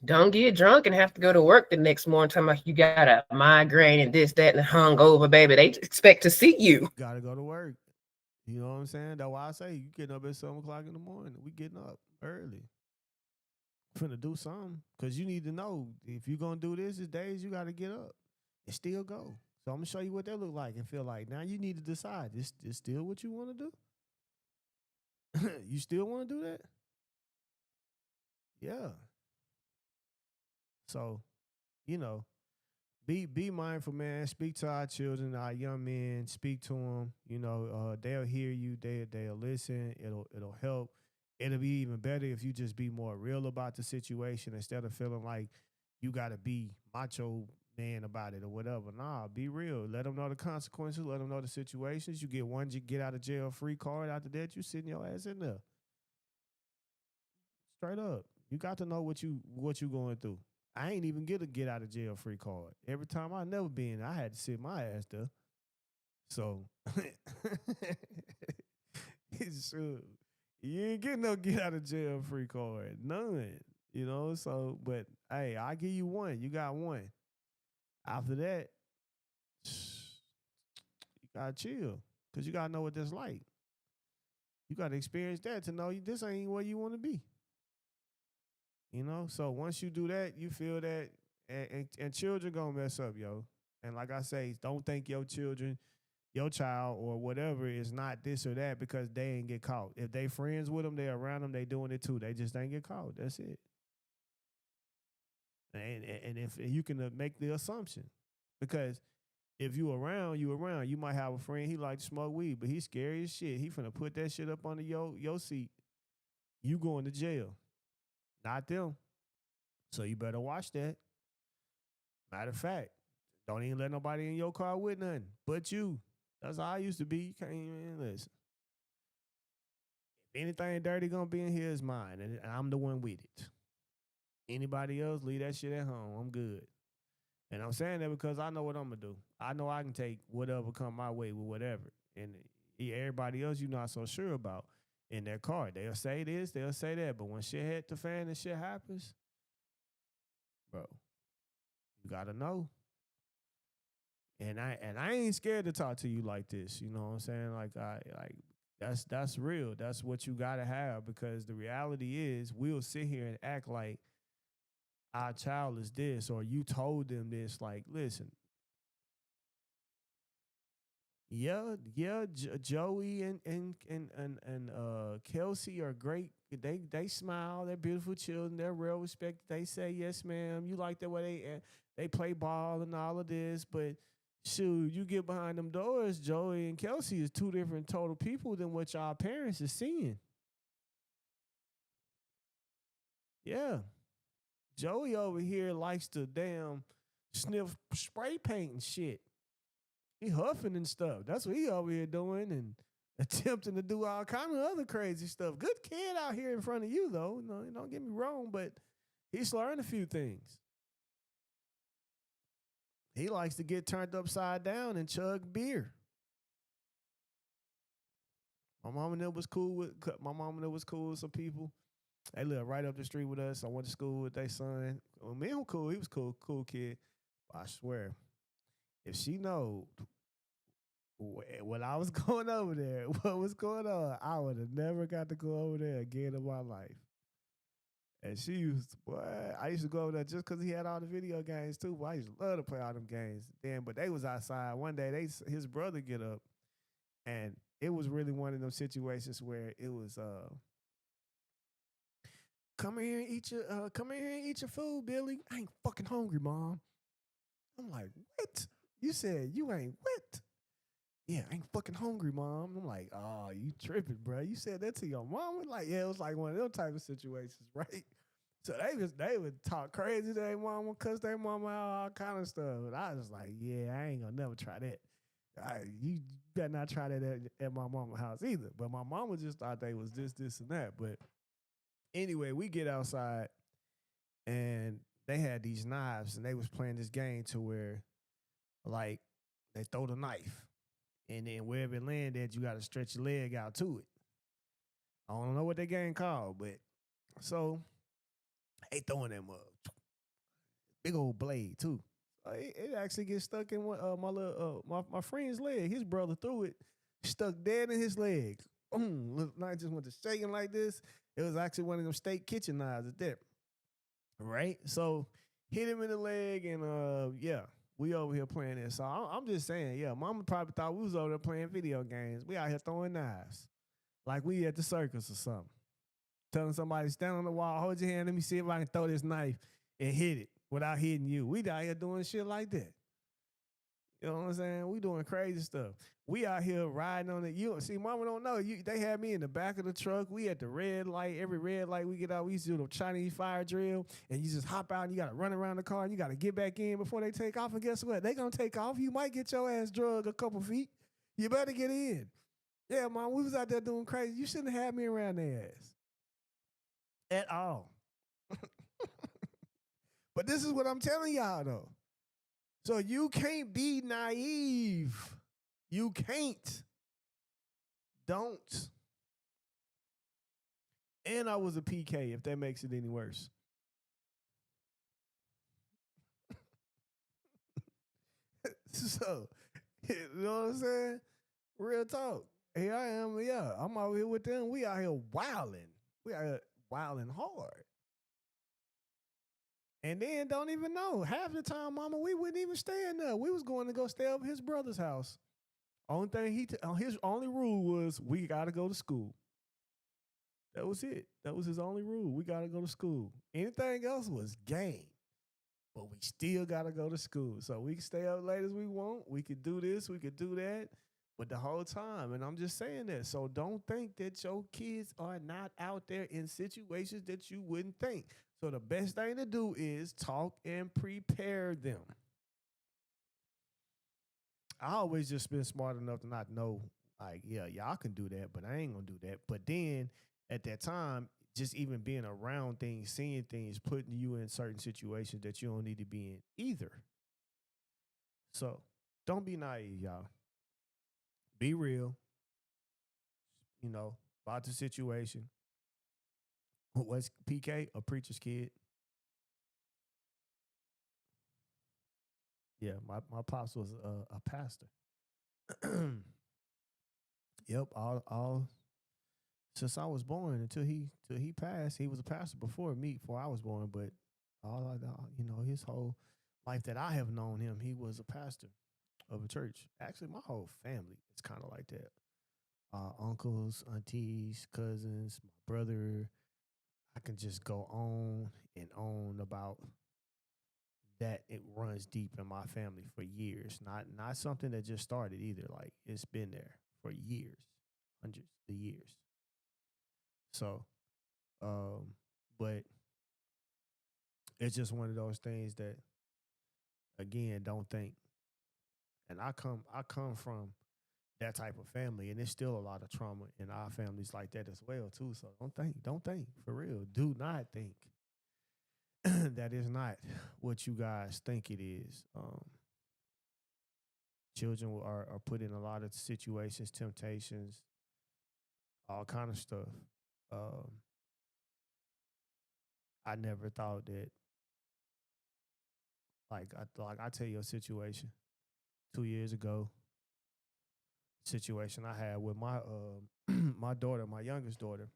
Don't get drunk and have to go to work the next morning talking about you got a migraine and this, that, and hungover, baby. They expect to see you.
Gotta go to work. You know what I'm saying? That's why I say you getting up at 7 o'clock in the morning. We getting up early. finna do something. Cause you need to know if you're gonna do this, it's days you gotta get up and still go. So I'm gonna show you what that look like and feel like. Now you need to decide. This still what you wanna do? You still wanna do that? Yeah. So, you know, be mindful, man. Speak to our children, our young men. Speak to them. You know, they'll hear you. They'll listen. It'll help. It'll be even better if you just be more real about the situation instead of feeling like you got to be macho man about it or whatever. Nah, be real. Let them know the consequences. Let them know the situations. You get one get out of jail free card. After that, you sitting your ass in there. Straight up. You got to know what you going through. I ain't even get a get out of jail free card. Every time I never been, I had to sit my ass there. So it's true. You ain't getting no get out of jail free card. None. You know, so but hey, I'll give you one. You got one. After that, you gotta chill. Cause you gotta know what that's like. You gotta experience that to know this ain't where you wanna be. You know, so once you do that, you feel that, and children gonna mess up, yo. And like I say, don't think your children, your child or whatever is not this or that because they ain't get caught. If they friends with them, they around them, they doing it too. They just ain't get caught. That's it. And if you can make the assumption, because if you around, you might have a friend, he like to smoke weed, but he's scary as shit. He finna put that shit up under your seat. You going to jail. Not them. So you better watch that. Matter of fact, don't even let nobody in your car with nothing but you. That's how I used to be. You can't even listen. If anything dirty gonna be in here is mine, and I'm the one with it. Anybody else, leave that shit at home. I'm good. And I'm saying that because I know what I'm gonna do. I know I can take whatever come my way with whatever. And everybody else you're not so sure about in their car. They'll say this, they'll say that. But when shit hit the fan and shit happens, bro, you gotta know. And I ain't scared to talk to you like this. You know what I'm saying? Like that's real. That's what you gotta have, because the reality is we'll sit here and act like our child is this, or you told them this. Like, listen, Joey and Kelsey are great. They smile. They're beautiful children. They're real respected. They say yes, ma'am. You like the way they play ball and all of this. But shoot, you get behind them doors, Joey and Kelsey is two different total people than what y'all parents is seeing. Yeah. Joey over here likes to damn sniff spray paint and shit. He huffing and stuff. That's what he over here doing and attempting to do all kind of other crazy stuff. Good kid out here in front of you, though. No, don't get me wrong, but he's learned a few things. He likes to get turned upside down and chug beer. My mom and them was cool with some people. They live right up the street with us. I went to school with their son. Well, me was cool. He was cool kid. I swear, if she know when I was going over there, what was going on, I would have never got to go over there again in my life. And she used, I used to go over there just because he had all the video games too. Boy, I used to love to play all them games. But they was outside. One day, his brother get up, and it was really one of those situations where it was, come here and eat your food, Billy. I ain't fucking hungry, Mom. I'm like, what? You said you ain't what? Yeah, I ain't fucking hungry, Mom. I'm like, oh, you tripping, bro. You said that to your mom? Like, yeah, it was like one of them type of situations, right? So they would talk crazy to their mama, cuss their mama out, all kind of stuff. And I was like, yeah, I ain't gonna never try that. You better not try that at my mama's house either. But my mama just thought they was this, and that. But anyway, we get outside, and they had these knives, and they was playing this game to where, like, they throw the knife, and then wherever it landed, you got to stretch your leg out to it. I don't know what that game called, but so they throwing them up. Big old blade, too. So it actually gets stuck in my friend's leg. His brother threw it, stuck dead in his leg. Boom. Look, I just went to shaking like this. It was actually one of them state kitchen knives at that. Right? So hit him in the leg, and yeah, we over here playing this. So I'm just saying, yeah, mama probably thought we was over there playing video games. We out here throwing knives. Like we at the circus or something. Telling somebody, stand on the wall, hold your hand, let me see if I can throw this knife and hit it without hitting you. We out here doing shit like that. You know what I'm saying? We doing crazy stuff. We out here riding on it. You see, mama don't know. They had me in the back of the truck. We at the red light. Every red light we get out, we used to do the Chinese fire drill. And you just hop out and you got to run around the car and you got to get back in before they take off. And guess what? They going to take off. You might get your ass drugged a couple feet. You better get in. Yeah, mom, we was out there doing crazy. You shouldn't have had me around their ass at all. But this is what I'm telling y'all, though. So you can't be naive. You can't. Don't. And I was a PK, if that makes it any worse. So, you know what I'm saying? Real talk. Here I am, yeah. I'm out here with them. We out here wilding. We out here wilding hard. And then don't even know. Half the time, mama, we wouldn't even stay in there. We was going to go stay over his brother's house. Only thing his only rule was we gotta go to school. That was it. That was his only rule. We gotta go to school. Anything else was game. But we still gotta go to school. So we can stay up late as we want. We could do this, we could do that. But the whole time, and I'm just saying that. So don't think that your kids are not out there in situations that you wouldn't think. So the best thing to do is talk and prepare them. I always just been smart enough to not know, like, yeah, y'all can do that, but I ain't gonna do that. But then at that time, just even being around things, seeing things, putting you in certain situations that you don't need to be in either. So don't be naive, y'all. Be real, you know, about the situation. Was PK a preacher's kid? Yeah, my pops was a pastor. Yep, all since I was born until he passed. He was a pastor before I was born. But his whole life that I have known him, he was a pastor of a church. Actually, my whole family is kind of like that. Uncles, aunties, cousins, my brother. I can just go on and on about that. It runs deep in my family for years. Not something that just started either. Like it's been there for years, hundreds of years. So, but it's just one of those things that, again, don't think. And I come from that type of family, and there's still a lot of trauma in our families like that as well too. So don't think for real. Do not think that is not what you guys think it is. Children are put in a lot of situations, temptations, all kind of stuff. I never thought that. I tell you a situation 2 years ago. Situation I had with my my daughter, my youngest daughter,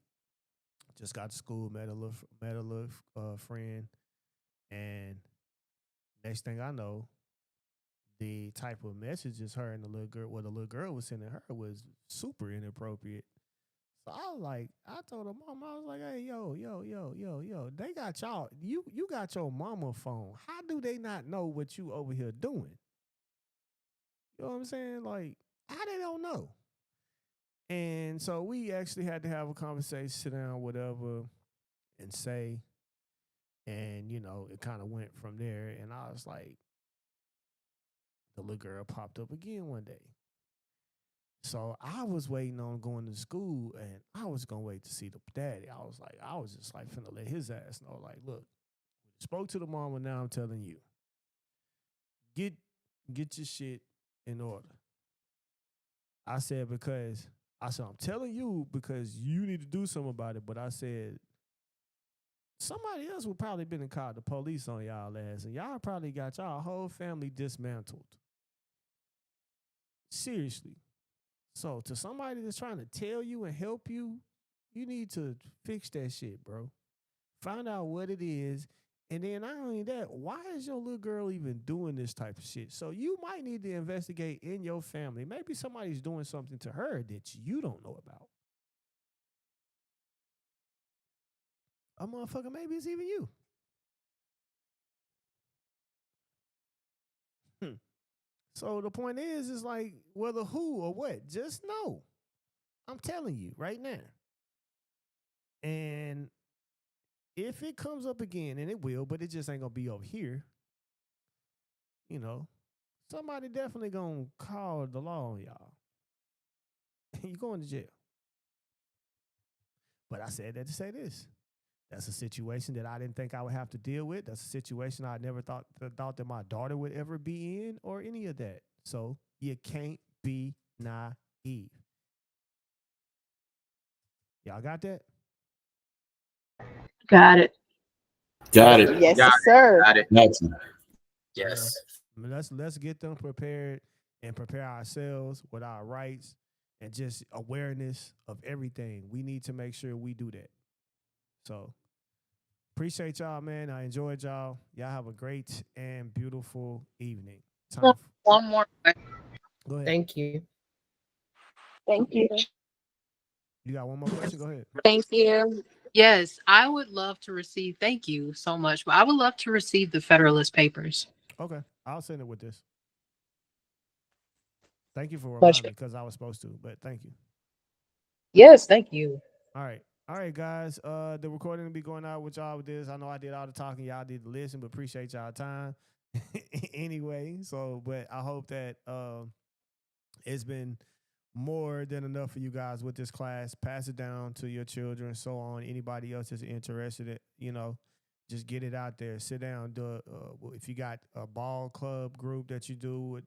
just got to school, met a little friend, and next thing I know, the type of messages her and the little girl was sending her was super inappropriate. So I told her mom, I was like, hey, yo, they got y'all, you got your mama phone. How do they not know what you over here doing? You know what I'm saying? Like, how they don't know? And so we actually had to have a conversation, sit down, whatever, and say, and it kind of went from there. And I was like, the little girl popped up again one day. So I was waiting on going to school, and I was gonna wait to see the daddy. I was just like finna let his ass know, like, look, spoke to the mama. Now I'm telling you, get your shit in order. I said I'm telling you because you need to do something about it. But I said somebody else would probably been and called the police on y'all ass, and y'all probably got y'all whole family dismantled. Seriously. So to somebody that's trying to tell you and help you, you need to fix that shit, bro. Find out what it is And then not only that, why is your little girl even doing this type of shit? So you might need to investigate in your family. Maybe somebody's doing something to her that you don't know about. A motherfucker, maybe it's even you. So the point is like, whether who or what, just know. I'm telling you right now. And if it comes up again, and it will, but it just ain't gonna be over here, you know, somebody definitely gonna call the law on y'all. You going to jail. But I said that to say this. That's a situation that I didn't think I would have to deal with. That's a situation I never thought that my daughter would ever be in or any of that. So you can't be naive. Y'all got that?
Got it.
Got it.
Yes,
Got
sir.
Got it.
Excellent.
Yes.
I mean, let's get them prepared and prepare ourselves with our rights and just awareness of everything. We need to make sure we do that. So appreciate y'all, man. I enjoyed y'all. Y'all have a great and beautiful evening.
One more question.
Go ahead.
Thank you.
Thank you.
You got one more question? Go ahead.
Thank you.
Yes, I would love to receive, thank you so much, but I would love to receive the Federalist Papers.
Okay. I'll send it with this. Thank you for
Much-
reminding me because I was supposed to, but thank you.
Yes, thank you.
All right. All right, guys. The recording will be going out with y'all with this. I know I did all the talking. Y'all did the listen, but appreciate y'all time. Anyway, so, but I hope that it's been more than enough for you guys with this class. Pass it down to your children, so on. Anybody else that's interested in, you know, just get it out there. Sit down. Do if you got a ball club group that you do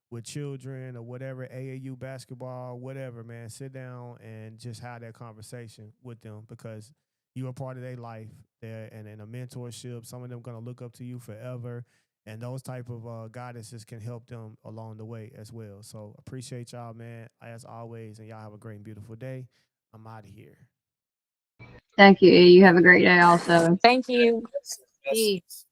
with children or whatever, AAU basketball, whatever, man, sit down and just have that conversation with them because you are part of their life there and in a mentorship. Some of them going to look up to you forever. And those type of guidances can help them along the way as well. So appreciate y'all, man, as always. And y'all have a great and beautiful day. I'm out of here.
Thank you. You have a great day also.
Thank you.
Peace.